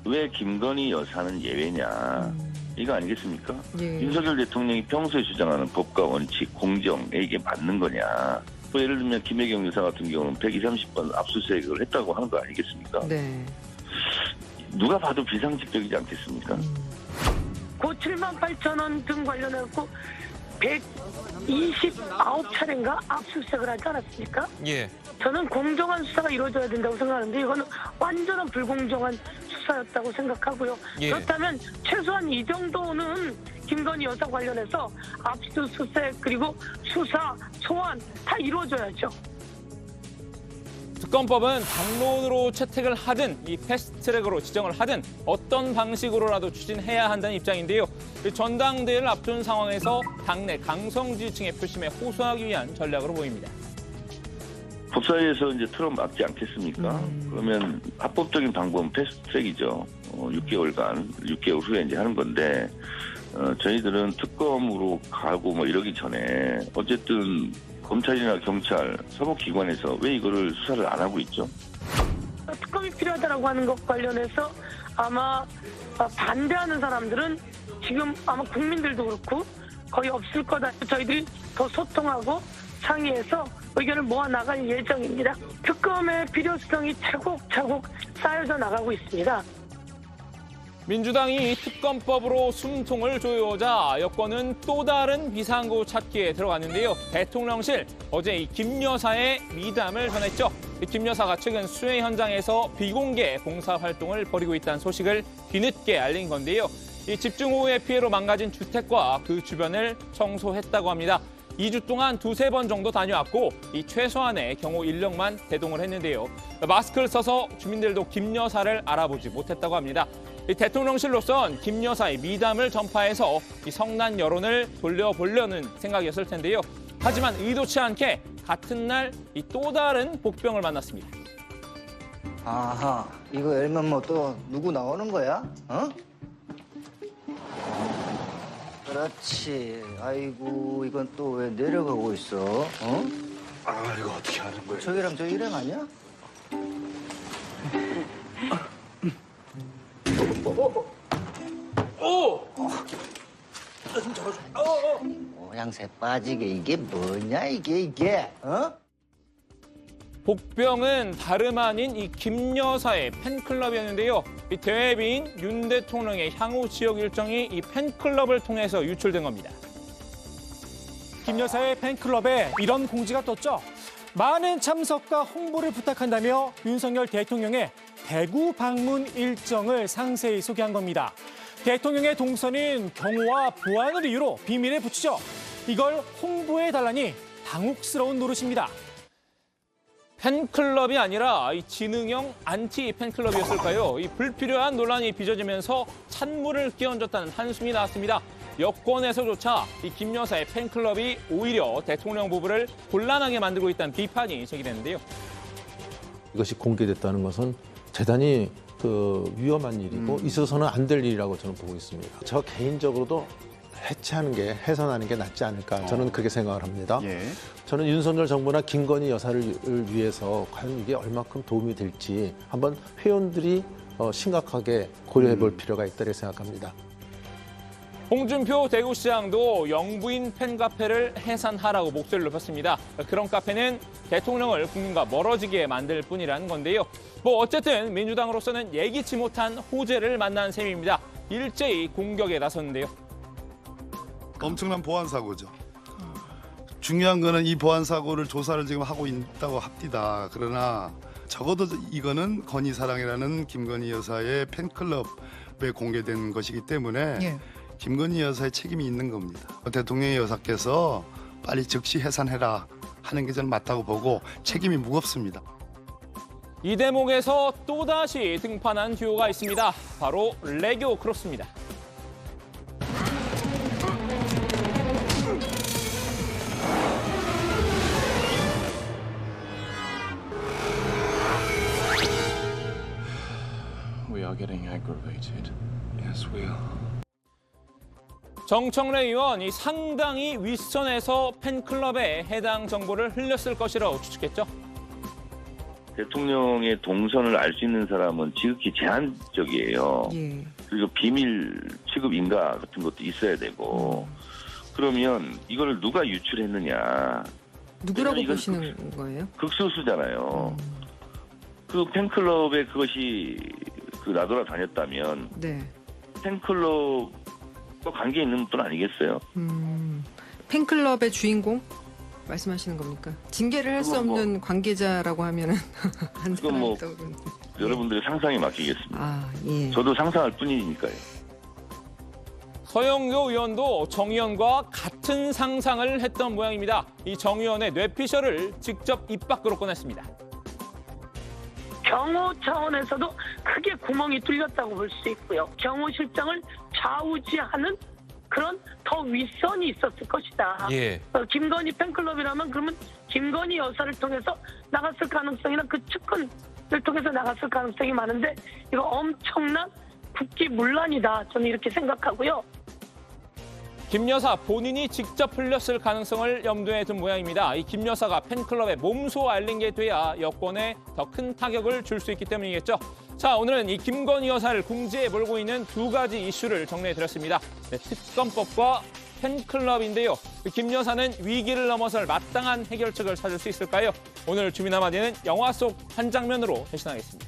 왜 김건희 여사는 예외냐 이거 아니겠습니까? 윤석열 대통령이 평소에 주장하는 법과 원칙, 공정에 이게 맞는 거냐. 또 예를 들면 김혜경 여사 같은 경우는 120번 압수수색을 했다고 하는 거 아니겠습니까? 네. 누가 봐도 비상식적이지 않겠습니까? 고 78,000원 등 관련해서 129차례인가 압수수색을 하지 않았습니까? 예. 저는 공정한 수사가 이루어져야 된다고 생각하는데 이거는 완전한 불공정한 수사였다고 생각하고요. 예. 그렇다면 최소한 이 정도는 김건희 여사 관련해서 압수수색 그리고 수사, 소환 다 이루어져야죠. 특검법은 당론으로 채택을 하든 이 패스트트랙으로 지정을 하든 어떤 방식으로라도 추진해야 한다는 입장인데요. 전당대회를 앞둔 상황에서 당내 강성 지지층의 표심에 호소하기 위한 전략으로 보입니다. 법사위에서 이제 틀어 막지 않겠습니까? 그러면 합법적인 방법은 패스트트랙이죠. 6개월 후에 이제 하는 건데 저희들은 특검으로 가고 뭐 이러기 전에 어쨌든 검찰이나 경찰, 사법기관에서 왜 이거를 수사를 안 하고 있죠? 특검이 필요하다라고 하는 것 관련해서 아마 반대하는 사람들은 지금 아마 국민들도 그렇고 거의 없을 거다. 저희들이 더 소통하고 상의해서 의견을 모아 나갈 예정입니다. 특검의 필요성이 차곡차곡 쌓여져 나가고 있습니다. 민주당이 특검법으로 숨통을 조여오자 여권은 또 다른 비상구 찾기에 들어갔는데요. 대통령실 어제 이 김 여사의 미담을 전했죠. 김 여사가 최근 수해 현장에서 비공개 봉사활동을 벌이고 있다는 소식을 뒤늦게 알린 건데요. 이 집중호우의 피해로 망가진 주택과 그 주변을 청소했다고 합니다. 2주 동안 2-3번 정도 다녀왔고 이 최소한의 경호 인력만 대동을 했는데요. 마스크를 써서 주민들도 김 여사를 알아보지 못했다고 합니다. 이 대통령실로선 김 여사의 미담을 전파해서 이 성난 여론을 돌려보려는 생각이었을 텐데요. 하지만 의도치 않게 같은 날 이 또 다른 복병을 만났습니다. 아하, 이거 열면 뭐 또 누구 나오는 거야? 어? 그렇지. 아이고, 이건 또 왜 내려가고 있어? 어? 아, 이거 어떻게 하는 거야? 저기랑 저 일행 아니야? 양새 빠지게 이게 뭐냐 이게 어? 복병은 다름 아닌 이 김 여사의 팬클럽이었는데요. 이 대회비인 윤 대통령의 향후 지역 일정이 이 팬클럽을 통해서 유출된 겁니다. 김 여사의 팬클럽에 이런 공지가 떴죠. 많은 참석과 홍보를 부탁한다며 윤석열 대통령의 대구 방문 일정을 상세히 소개한 겁니다. 대통령의 동선인 경호와 보안을 이유로 비밀에 붙이죠. 이걸 홍보해달라니 당혹스러운 노릇입니다. 팬클럽이 아니라 이 지능형 안티 팬클럽이었을까요? 이 불필요한 논란이 빚어지면서 찬물을 끼얹었다는 한숨이 나왔습니다. 여권에서조차 이 김 여사의 팬클럽이 오히려 대통령 부부를 곤란하게 만들고 있다는 비판이 제기됐는데요. 이것이 공개됐다는 것은 대단히 위험한 일이고 있어서는 안 될 일이라고 저는 보고 있습니다. 저 개인적으로도 해체하는 게, 해산하는 게 낫지 않을까, 저는 그렇게 생각을 합니다. 저는 윤석열 정부나 김건희 여사를 위해서 과연 이게 얼마큼 도움이 될지 한번 회원들이 심각하게 고려해 볼 필요가 있다고 생각합니다. 홍준표 대구시장도 영부인 팬카페를 해산하라고 목소리를 높였습니다. 그런 카페는 대통령을 국민과 멀어지게 만들 뿐이라는 건데요. 어쨌든 민주당으로서는 예기치 못한 호재를 만난 셈입니다. 일제히 공격에 나섰는데요. 엄청난 보안 사고죠. 중요한 거는 이 보안 사고를 조사를 지금 하고 있다고 합니다. 그러나 적어도 이거는 건희사랑이라는 김건희 여사의 팬클럽에 공개된 것이기 때문에 김건희 여사의 책임이 있는 겁니다. 대통령의 여사께서 빨리 즉시 해산해라 하는 게 저는 맞다고 보고 책임이 무겁습니다. 이 대목에서 또다시 등판한 듀오가 있습니다. 바로 레교 크로스입니다. We are getting aggravated. Yes, we are. 정청래 의원이 상당히 윗선에서 팬클럽에 해당 정보를 흘렸을 것이라고 추측했죠. 대통령의 동선을 알 수 있는 사람은 지극히 제한적이에요. 그리고 비밀 취급 인가 같은 것도 있어야 되고 그러면 이걸 누가 유출했느냐. 누구라고 보시는 거예요? 극소수잖아요. 그 팬클럽에 그것이 나돌아 다녔다면 팬클럽과 관계 있는 분 아니겠어요? 팬클럽의 주인공 말씀하시는 겁니까? 징계를 할 수 없는 관계자라고 하면은 한 사람이 떠오르는. 여러분들의 상상에 맡기겠습니다. 저도 상상할 뿐이니까요. 서영교 의원도 정 의원과 같은 상상을 했던 모양입니다. 이 정 의원의 뇌피셜을 직접 입 밖으로 꺼냈습니다. 경호 차원에서도 크게 구멍이 뚫렸다고 볼 수 있고요. 경호실장을 좌우지하는 그런 더 윗선이 있었을 것이다. 김건희 팬클럽이라면 그러면 김건희 여사를 통해서 나갔을 가능성이나 그 측근을 통해서 나갔을 가능성이 많은데 이거 엄청난 국기문란이다. 저는 이렇게 생각하고요. 김 여사 본인이 직접 흘렸을 가능성을 염두에 둔 모양입니다. 이 김 여사가 팬클럽에 몸소 알린 게 돼야 여권에 더 큰 타격을 줄 수 있기 때문이겠죠. 자, 오늘은 이 김건희 여사를 궁지에 몰고 있는 두 가지 이슈를 정리해드렸습니다. 특검법과 팬클럽인데요. 김 여사는 위기를 넘어설 마땅한 해결책을 찾을 수 있을까요? 오늘 주민 한마디는 영화 속 한 장면으로 대신하겠습니다.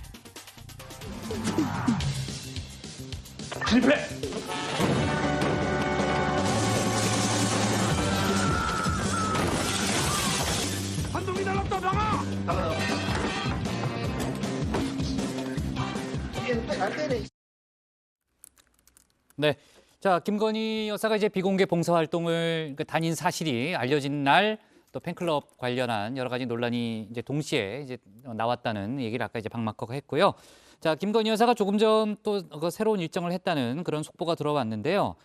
실패! 한동이 날랐다 나가! 네. 자, 김건희 여사가 이제 비공개 봉사활동을 다닌 사실이 알려진 날 또 팬클럽 관련한 여러 가지 논란이 이제 동시에 이제 나왔다는 얘기를 아까 이제 박마커가 했고요. 자, 김건희 여사가 조금 전 또 새로운 일정을 했다는 그런 속보가 들어왔는데요.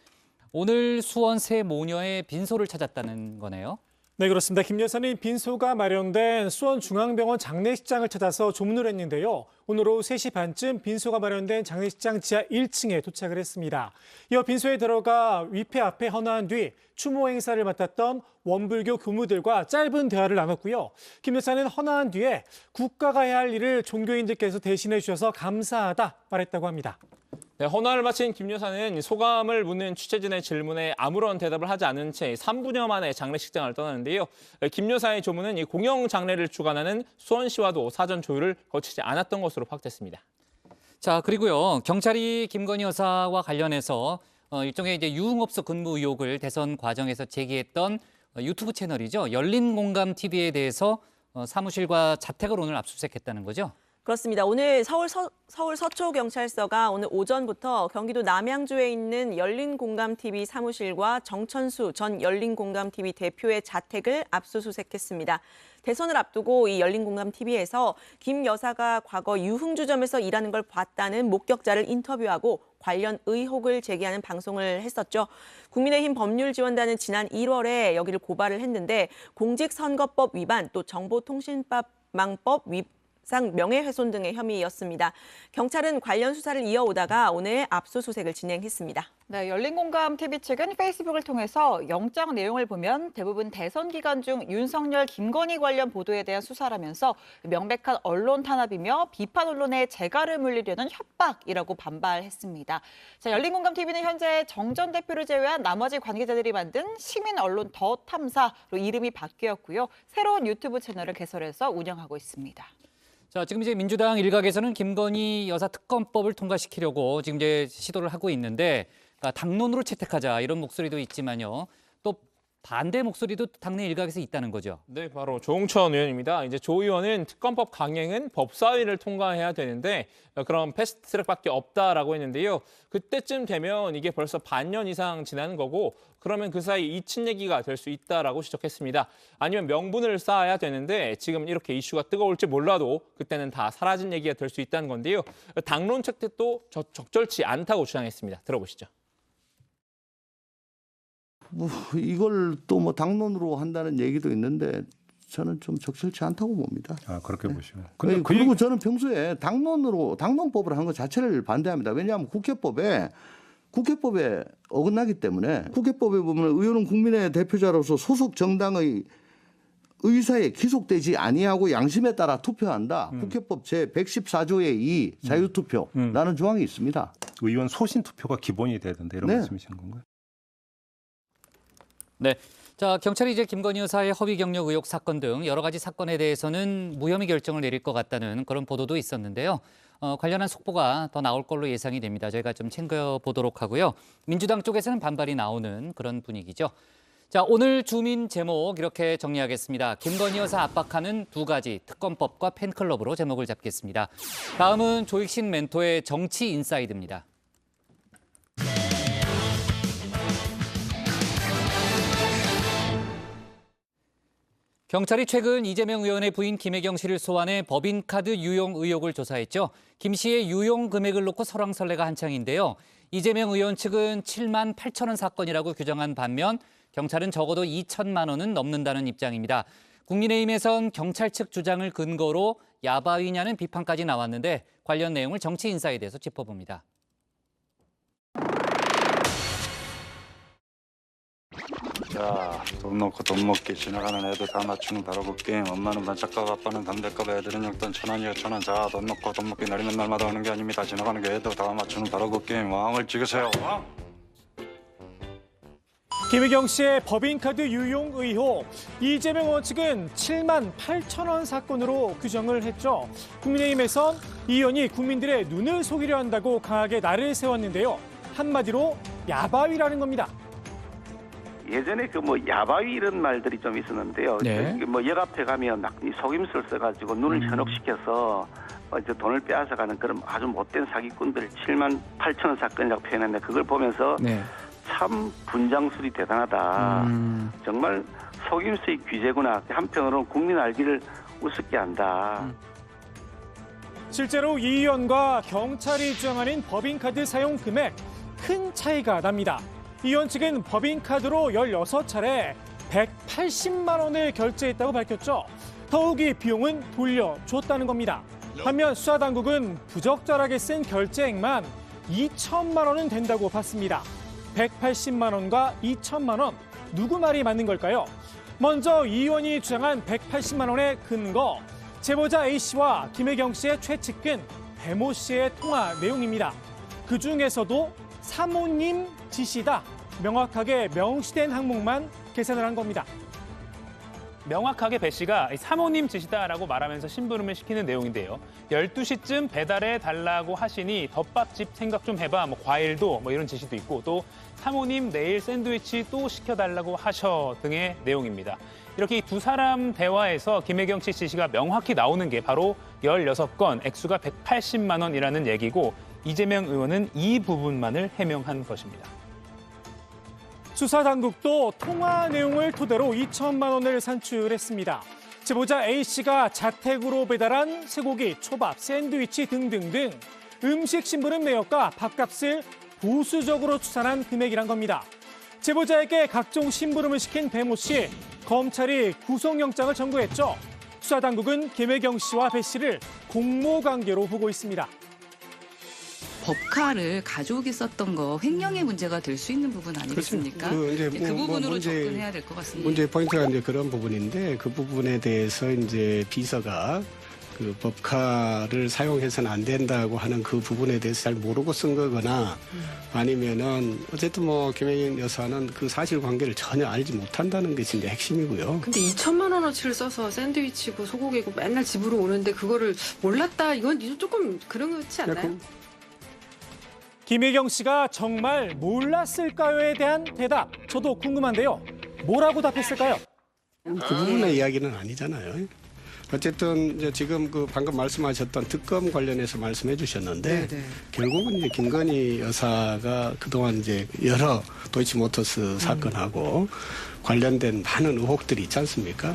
오늘 수원 새 모녀의 빈소를 찾았다는 거네요. 네, 그렇습니다. 김 여사는 빈소가 마련된 수원중앙병원 장례식장을 찾아서 조문을 했는데요. 오늘 오후 3시 반쯤 빈소가 마련된 장례식장 지하 1층에 도착을 했습니다. 이어 빈소에 들어가 위패 앞에 헌화한 뒤 추모 행사를 맡았던 원불교 교무들과 짧은 대화를 나눴고요. 김 여사는 헌화한 뒤에 국가가 해야 할 일을 종교인들께서 대신해 주셔서 감사하다 말했다고 합니다. 네, 헌화를 마친 김 여사는 소감을 묻는 취재진의 질문에 아무런 대답을 하지 않은 채 3분여 만에 장례식장을 떠나는데요. 김 여사의 조문은 이 공영 장례를 주관하는 수원시와도 사전 조율을 거치지 않았던 것으로 파악됐습니다. 자, 그리고요. 경찰이 김건희 여사와 관련해서 일종의 이제 유흥업소 근무 의혹을 대선 과정에서 제기했던 유튜브 채널이죠. 열린공감TV에 대해서 사무실과 자택을 오늘 압수수색했다는 거죠? 그렇습니다. 오늘 서울 서초경찰서가 오늘 오전부터 경기도 남양주에 있는 열린공감TV 사무실과 정천수 전 열린공감TV 대표의 자택을 압수수색했습니다. 대선을 앞두고 이 열린공감TV에서 김 여사가 과거 유흥주점에서 일하는 걸 봤다는 목격자를 인터뷰하고 관련 의혹을 제기하는 방송을 했었죠. 국민의힘 법률지원단은 지난 1월에 여기를 고발을 했는데 공직선거법 위반 또 정보통신망법 위반 명예훼손 등의 혐의였습니다. 경찰은 관련 수사를 이어오다가 오늘 압수수색을 진행했습니다. 네, 열린공감TV 측은 페이스북을 통해서 영장 내용을 보면 대부분 대선 기간 중 윤석열, 김건희 관련 보도에 대한 수사라면서 명백한 언론 탄압이며 비판 언론에 재갈을 물리려는 협박이라고 반발했습니다. 자, 열린공감TV는 현재 정 전 대표를 제외한 나머지 관계자들이 만든 시민 언론 더 탐사로 이름이 바뀌었고요. 새로운 유튜브 채널을 개설해서 운영하고 있습니다. 자, 지금 이제 민주당 일각에서는 김건희 여사 특검법을 통과시키려고 지금 이제 시도를 하고 있는데 당론으로 채택하자 이런 목소리도 있지만요. 또 반대 목소리도 당내 일각에서 있다는 거죠. 네, 바로 조홍천 의원입니다. 이제 조 의원은 특검법 강행은 법사위를 통과해야 되는데 그럼 패스트트랙밖에 없다라고 했는데요. 그때쯤 되면 이게 벌써 반년 이상 지나는 거고 그러면 그 사이 잊힌 얘기가 될 수 있다라고 지적했습니다. 아니면 명분을 쌓아야 되는데 지금 이렇게 이슈가 뜨거울지 몰라도 그때는 다 사라진 얘기가 될 수 있다는 건데요. 당론 채택도 적절치 않다고 주장했습니다. 들어보시죠. 이걸 또 뭐 당론으로 한다는 얘기도 있는데 저는 좀 적절치 않다고 봅니다. 아, 그렇게 보시고. 근데 그리고 저는 평소에 당론법을 하는 것 자체를 반대합니다. 왜냐하면 국회법에 어긋나기 때문에 국회법에 보면 의원은 국민의 대표자로서 소속 정당의 의사에 기속되지 아니하고 양심에 따라 투표한다. 국회법 제114조의 2 자유투표라는 조항이 있습니다. 의원 소신 투표가 기본이 되던데 이런 말씀이신 건가요? 네. 자, 경찰이 이제 김건희 여사의 허위 경력 의혹 사건 등 여러 가지 사건에 대해서는 무혐의 결정을 내릴 것 같다는 그런 보도도 있었는데요. 관련한 속보가 더 나올 걸로 예상이 됩니다. 저희가 좀 챙겨보도록 하고요. 민주당 쪽에서는 반발이 나오는 그런 분위기죠. 자, 오늘 주민 제목 이렇게 정리하겠습니다. 김건희 여사 압박하는 두 가지 특검법과 팬클럽으로 제목을 잡겠습니다. 다음은 조익신 멘토의 정치 인사이드입니다. 경찰이 최근 이재명 의원의 부인 김혜경 씨를 소환해 법인카드 유용 의혹을 조사했죠. 김 씨의 유용 금액을 놓고 설왕설래가 한창인데요. 이재명 의원 측은 7만 8천 원 사건이라고 규정한 반면 경찰은 적어도 2천만 원은 넘는다는 입장입니다. 국민의힘에선 경찰 측 주장을 근거로 야바위냐는 비판까지 나왔는데 관련 내용을 정치 인사에 대해서 짚어봅니다. 자, 돈 넣고 돈 먹기 지나가는 애들 다 맞추는 바로 그 게임. 엄마는 반짝값, 아빠는 담배값, 애들은 용돈 1,000원이야 1,000원. 자, 돈 넣고 돈 먹기 내리는 날마다 오는 게 아닙니다. 지나가는 게 애들 다 맞추는 바로 그 게임. 왕을 찍으세요. 왕! 김혜경 씨의 법인카드 유용 의혹, 이재명 의원 측은 7만 8천 원 사건으로 규정을 했죠. 국민의힘에선 이 의원이 국민들의 눈을 속이려 한다고 강하게 날을 세웠는데요. 한마디로 야바위라는 겁니다. 예전에 그 뭐 야바위 이런 말들이 좀 있었는데요. 네. 뭐 역 앞에 가면 막 속임수를 써가지고 눈을 현혹시켜서 이제 돈을 빼앗아가는 그런 아주 못된 사기꾼들 7만 8천 원 사건이라고 표현했는데 그걸 보면서 참 분장술이 대단하다. 정말 속임수의 귀재구나. 한편으로는 국민 알기를 우습게 한다. 실제로 이 의원과 경찰이 주장하는 법인카드 사용 금액 큰 차이가 납니다. 이 의원 측은 법인카드로 16차례 180만 원을 결제했다고 밝혔죠. 더욱이 비용은 돌려줬다는 겁니다. 반면 수사당국은 부적절하게 쓴 결제액만 2천만 원은 된다고 봤습니다. 180만 원과 2천만 원, 누구 말이 맞는 걸까요? 먼저 이 의원이 주장한 180만 원의 근거, 제보자 A씨와 김혜경 씨의 최측근 배모 씨의 통화 내용입니다. 그중에서도 사모님 지시다, 명확하게 명시된 항목만 계산을 한 겁니다. 명확하게 배 씨가 사모님 짓이다라고 말하면서 심부름을 시키는 내용인데요. 12시쯤 배달해 달라고 하시니 덮밥집 생각 좀 해봐. 뭐 과일도 뭐 이런 지시도 있고 또 사모님 내일 샌드위치 또 시켜달라고 하셔 등의 내용입니다. 이렇게 이 두 사람 대화에서 김혜경 씨 지시가 명확히 나오는 게 바로 16건, 액수가 180만 원이라는 얘기고 이재명 의원은 이 부분만을 해명한 것입니다. 수사당국도 통화 내용을 토대로 2천만 원을 산출했습니다. 제보자 A씨가 자택으로 배달한 쇠고기, 초밥, 샌드위치 등등등 음식 심부름 내역과 밥값을 보수적으로 추산한 금액이란 겁니다. 제보자에게 각종 심부름을 시킨 배모 씨, 검찰이 구속영장을 청구했죠. 수사당국은 김혜경 씨와 배 씨를 공모관계로 보고 있습니다. 법카를 가족이 썼던 거 횡령의 문제가 될 수 있는 부분 아니겠습니까? 그 부분으로 접근해야 될 것 같습니다. 문제의 포인트가 이제 그런 부분인데 그 부분에 대해서 이제 비서가 그 법카를 사용해서는 안 된다고 하는 그 부분에 대해서 잘 모르고 쓴 거거나 아니면은 어쨌든 뭐 김혜경 여사는 그 사실관계를 전혀 알지 못한다는 것이 이제 핵심이고요. 근데 2천만 원어치를 써서 샌드위치고 소고기고 맨날 집으로 오는데 그거를 몰랐다. 이건 조금 그렇지 않나요? 김혜경 씨가 정말 몰랐을까요에 대한 대답, 저도 궁금한데요. 뭐라고 답했을까요? 그 부분의 이야기는 아니잖아요. 어쨌든 이제 지금 그 방금 말씀하셨던 특검 관련해서 말씀해 주셨는데 결국은 이제 김건희 여사가 그동안 이제 여러 도이치모터스 사건하고 관련된 많은 의혹들이 있지 않습니까?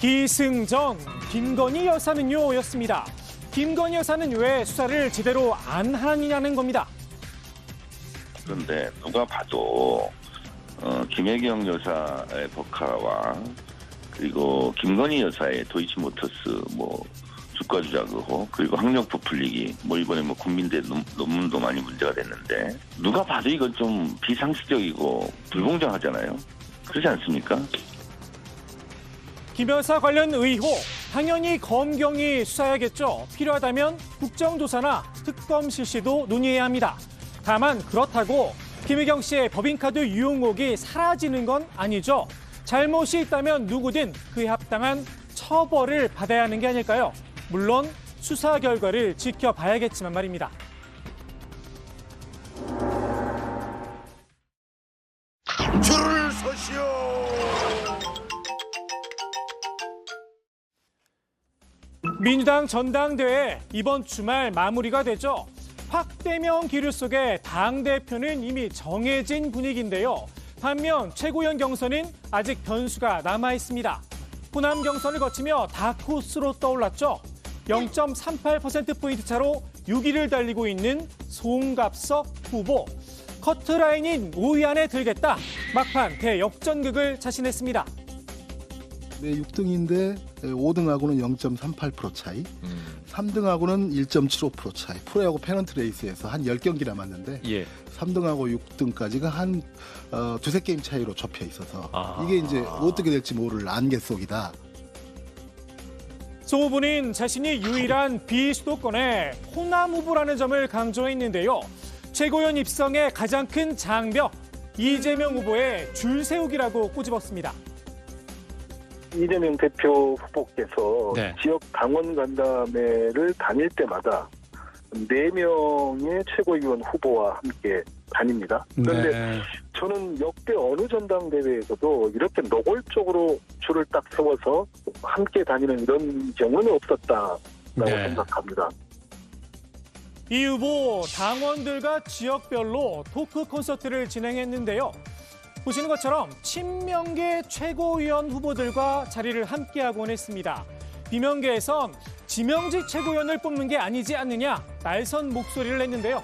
기승전, 김건희 여사는요 였습니다. 김건희 여사는 왜 수사를 제대로 안 하느냐는 겁니다. 그런데 누가 봐도 김혜경 여사의 법카와 그리고 김건희 여사의 도이치모터스 뭐 주가 조작 의혹 그리고 학력 부풀리기 뭐 이번에 뭐 국민대 논문도 많이 문제가 됐는데 누가 봐도 이건 좀 비상식적이고 불공정하잖아요. 그렇지 않습니까? 김 여사 관련 의혹 당연히 검경이 수사해야겠죠. 필요하다면 국정조사나 특검 실시도 논의해야 합니다. 다만 그렇다고 김혜경 씨의 법인카드 유용곡이 사라지는 건 아니죠. 잘못이 있다면 누구든 그에 합당한 처벌을 받아야 하는 게 아닐까요? 물론 수사 결과를 지켜봐야겠지만 말입니다. 줄을 서시오. 민주당 전당대회 이번 주말 마무리가 되죠. 확대명 기류 속에 당대표는 이미 정해진 분위기인데요. 반면 최고위원 경선은 아직 변수가 남아있습니다. 호남 경선을 거치며 다크호스로 떠올랐죠. 0.38%포인트 차로 6위를 달리고 있는 송갑석 후보. 커트라인인 5위 안에 들겠다. 막판 대역전극을 자신했습니다. 네, 6등인데 5등하고는 0.38% 차이, 3등하고는 1.75% 차이. 프로야구 페넌트 레이스에서 한 10경기 남았는데 3등하고 6등까지가 한 두세 게임 차이로 좁혀 있어서 이게 이제 어떻게 될지 모를 안개 속이다. 송 후보는 자신이 유일한 비수도권의 호남 후보라는 점을 강조했는데요. 최고위원 입성의 가장 큰 장벽, 이재명 후보의 줄 세우기라고 꼬집었습니다. 이재명 대표 후보께서 지역 당원 간담회를 다닐 때마다 4명의 최고위원 후보와 함께 다닙니다. 그런데 저는 역대 어느 전당대회에서도 이렇게 노골적으로 줄을 딱 세워서 함께 다니는 이런 경우는 없었다라고 생각합니다. 이 후보 당원들과 지역별로 토크 콘서트를 진행했는데요. 보시는 것처럼 친명계 최고위원 후보들과 자리를 함께하곤 했습니다. 비명계에선 지명직 최고위원을 뽑는 게 아니지 않느냐 날선 목소리를 냈는데요.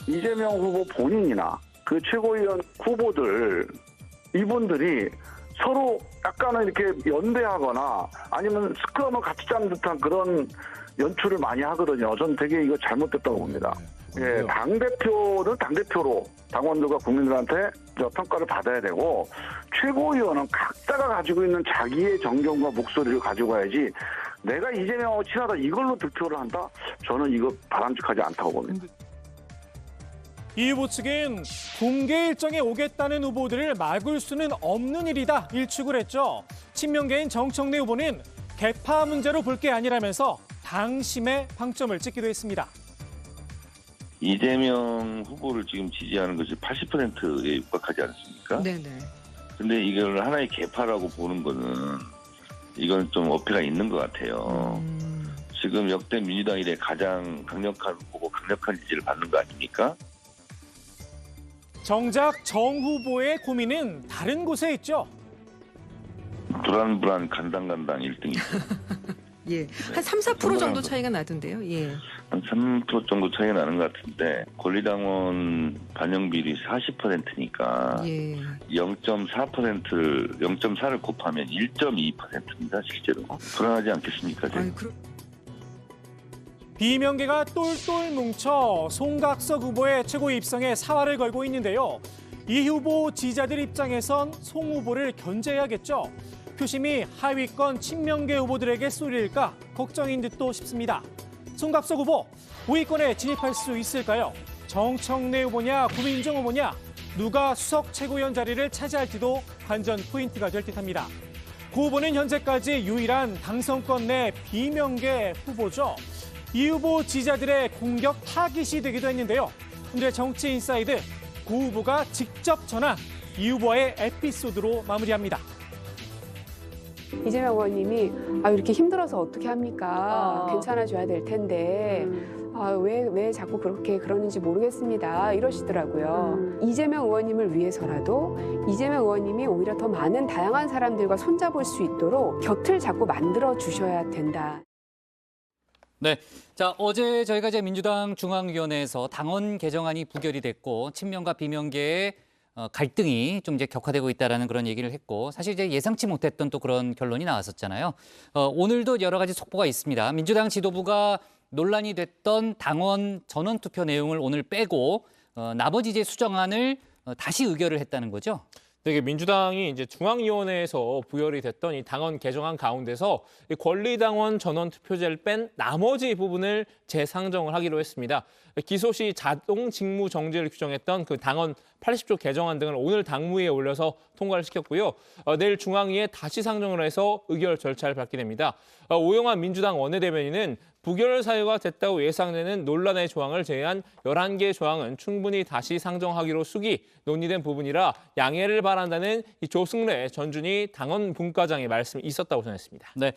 이재명 후보 본인이나 그 최고위원 후보들 이분들이 서로 약간은 이렇게 연대하거나 아니면 스크럼을 같이 짜는 듯한 그런 연출을 많이 하거든요. 저는 되게 이거 잘못됐다고 봅니다. 예, 당대표는 당대표로 당원들과 국민들한테 평가를 받아야 되고 최고위원은 각자가 가지고 있는 자기의 정견과 목소리를 가지고 가야지 내가 이재명하고 친하다 이걸로 득표를 한다? 저는 이거 바람직하지 않다고 봅니다. 이 후보 측은 공개 일정에 오겠다는 후보들을 막을 수는 없는 일이다 일축을 했죠. 친명계인 정청래 후보는 개파 문제로 볼 게 아니라면서 당심에 방점을 찍기도 했습니다. 이재명 후보를 지금 지지하는 것이 80%에 육박하지 않습니까? 네네. 근데 이걸 하나의 개파라고 보는 거는 이건 좀 어폐가 있는 것 같아요. 지금 역대 민주당 이래 가장 강력한 후보고 강력한 지지를 받는 거 아닙니까? 정작 정 후보의 고민은 다른 곳에 있죠. 불안불안 간당간당 1등이죠. 예, 한 3-4% 정도 차이가 나던데요. 예. 한 3% 정도 차이가 나는 것 같은데 권리당원 반영 비율이 40%니까 예. 0.4%를 곱하면 1.2%입니다. 실제로. 불안하지 않겠습니까? 비명계가 똘똘 뭉쳐 송각석 후보의 최고 입성에 사활을 걸고 있는데요. 이 후보 지지자들 입장에선 송 후보를 견제해야겠죠. 표심이 하위권 친명계 후보들에게 쏠릴까 걱정인 듯도 싶습니다. 송갑석 후보, 5위권에 진입할 수 있을까요? 정청래 후보냐, 구민정 후보냐, 누가 수석 최고위원 자리를 차지할지도 관전 포인트가 될 듯합니다. 고 후보는 현재까지 유일한 당선권 내 비명계 후보죠. 이 후보 지지자들의 공격 타깃이 되기도 했는데요. 오늘의 정치인사이드, 고 후보가 직접 전한 이 후보의 에피소드로 마무리합니다. 이재명 의원님이 이렇게 힘들어서 어떻게 합니까? 괜찮아져야 될 텐데 왜 자꾸 그러는지 모르겠습니다. 이러시더라고요. 이재명 의원님을 위해서라도 이재명 의원님이 오히려 더 많은 다양한 사람들과 손잡을 수 있도록 곁을 자꾸 만들어 주셔야 된다. 네, 자 어제 저희가 이제 민주당 중앙위원회에서 당원 개정안이 부결이 됐고 친명과 비명계의 갈등이 좀 이제 격화되고 있다라는 그런 얘기를 했고 사실 이제 예상치 못했던 또 그런 결론이 나왔었잖아요. 오늘도 여러 가지 속보가 있습니다. 민주당 지도부가 논란이 됐던 당원 전원 투표 내용을 오늘 빼고 나머지 이제 수정안을 다시 의결을 했다는 거죠. 이게 민주당이 이제 중앙위원회에서 부결이 됐던 이 당원 개정안 가운데서 이 권리당원 전원 투표제를 뺀 나머지 부분을 재상정을 하기로 했습니다. 기소 시 자동 직무 정지를 규정했던 그 당원 80조 개정안 등을 오늘 당무위에 올려서 통과를 시켰고요. 내일 중앙위에 다시 상정을 해서 의결 절차를 밟게 됩니다. 오영환 민주당 원내대변인은 부결 사유가 됐다고 예상되는 논란의 조항을 제외한 11개 조항은 충분히 다시 상정하기로 논의된 부분이라 양해를 바란다는 이 조승래 전준희 당원 분과장의 말씀이 있었다고 전했습니다. 네.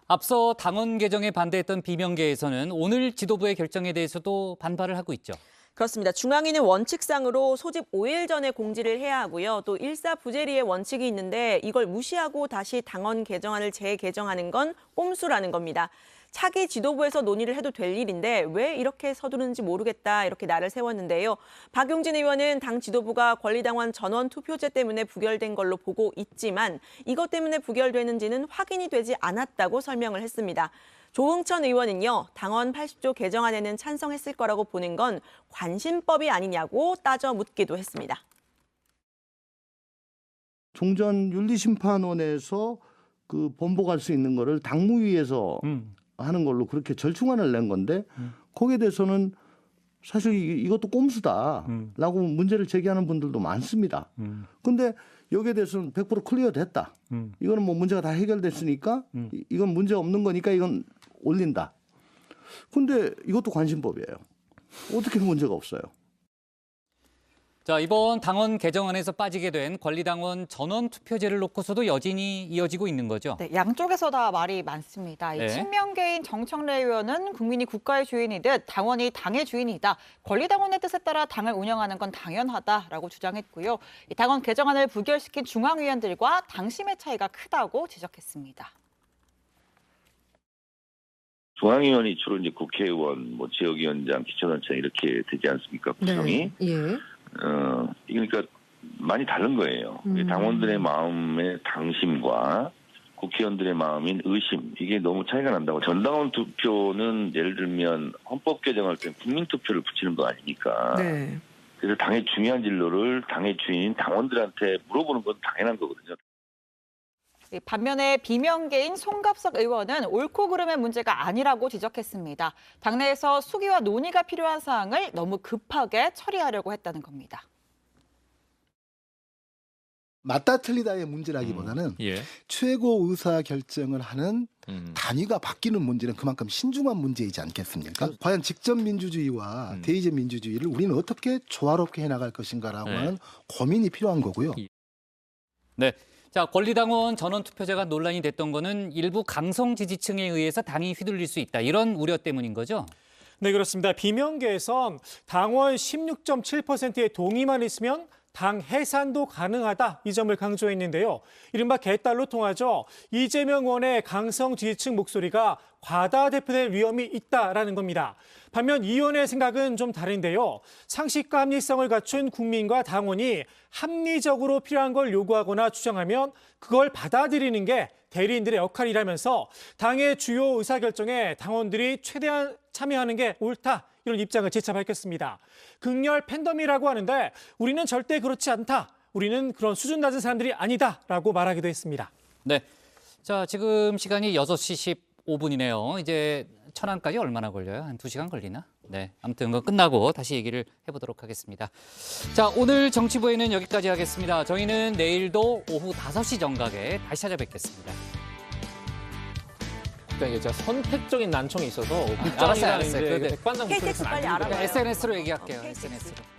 앞서 당원 개정에 반대했던 비명계에서는 오늘 지도부의 결정에 대해서도 반발을 하고 있죠. 그렇습니다. 중앙위는 원칙상으로 소집 5일 전에 공지를 해야 하고요. 또 일사부재리의 원칙이 있는데 이걸 무시하고 다시 당원 개정안을 재개정하는 건 꼼수라는 겁니다. 차기 지도부에서 논의를 해도 될 일인데 왜 이렇게 서두르는지 모르겠다 이렇게 날을 세웠는데요. 박용진 의원은 당 지도부가 권리당원 전원 투표제 때문에 부결된 걸로 보고 있지만 이것 때문에 부결되는지는 확인이 되지 않았다고 설명을 했습니다. 조응천 의원은요. 당원 80조 개정안에는 찬성했을 거라고 보는 건 관심법이 아니냐고 따져 묻기도 했습니다. 종전윤리심판원에서 그 번복할 수 있는 거를 당무위에서 하는 걸로 그렇게 절충안을 낸 건데 거기에 대해서는 사실 이것도 꼼수다라고 문제를 제기하는 분들도 많습니다. 근데 여기에 대해서는 100% 클리어 됐다. 이거는 뭐 문제가 다 해결됐으니까 이건 문제 없는 거니까 이건 올린다. 근데 이것도 관심법이에요. 어떻게 문제가 없어요? 자, 이번 당원 개정안에서 빠지게 된 권리당원 전원 투표제를 놓고서도 여진이 이어지고 있는 거죠. 네, 양쪽에서 다 말이 많습니다. 이 친명계인 정청래 의원은 국민이 국가의 주인이듯 당원이 당의 주인이다. 권리당원의 뜻에 따라 당을 운영하는 건 당연하다라고 주장했고요. 이 당원 개정안을 부결시킨 중앙위원들과 당심의 차이가 크다고 지적했습니다. 중앙위원이 주로 이제 국회의원, 지역위원장, 기초단체 이렇게 되지 않습니까? 구성이. 네. 예. 그러니까 많이 다른 거예요. 당원들의 마음의 당심과 국회의원들의 마음인 의심, 이게 너무 차이가 난다고. 전당원 투표는 예를 들면 헌법 개정할 때 국민 투표를 붙이는 거 아닙니까? 네. 그래서 당의 중요한 진로를 당의 주인인 당원들한테 물어보는 건 당연한 거거든요. 반면에 비명계인 송갑석 의원은 옳고 그름의 문제가 아니라고 지적했습니다. 당내에서 수기와 논의가 필요한 사항을 너무 급하게 처리하려고 했다는 겁니다. 맞다 틀리다의 문제라기보다는 최고 의사 결정을 하는 단위가 바뀌는 문제는 그만큼 신중한 문제이지 않겠습니까? 과연 직접 민주주의와 대의적 민주주의를 우리는 어떻게 조화롭게 해나갈 것인가라고 하는 고민이 필요한 거고요. 네. 자, 권리당원 전원투표제가 논란이 됐던 거는 일부 강성 지지층에 의해서 당이 휘둘릴 수 있다. 이런 우려 때문인 거죠? 네, 그렇습니다. 비명계에선 당원 16.7%의 동의만 있으면 당 해산도 가능하다, 이 점을 강조했는데요. 이른바 개딸로 통하죠. 이재명 의원의 강성 지지층 목소리가 과다대표될 위험이 있다라는 겁니다. 반면 이 의원의 생각은 좀 다른데요. 상식과 합리성을 갖춘 국민과 당원이 합리적으로 필요한 걸 요구하거나 주장하면 그걸 받아들이는 게 대리인들의 역할이라면서 당의 주요 의사결정에 당원들이 최대한 참여하는 게 옳다, 이런 입장을 재차 밝혔습니다. 극렬 팬덤이라고 하는데 우리는 절대 그렇지 않다. 우리는 그런 수준 낮은 사람들이 아니다라고 말하기도 했습니다. 네. 자, 지금 시간이 6시 15분이네요. 이제 천안까지 얼마나 걸려요? 한 2시간 걸리나? 네. 아무튼 그거 끝나고 다시 얘기를 해보도록 하겠습니다. 자, 오늘 정치부에는 여기까지 하겠습니다. 저희는 내일도 오후 5시 정각에 다시 찾아뵙겠습니다. 그러니까 이게 제가 선택적인 난청이 있어서 알았어요. 이제 백반장 KTX 빨리 알아봐요. SNS로 얘기할게요. SNS로.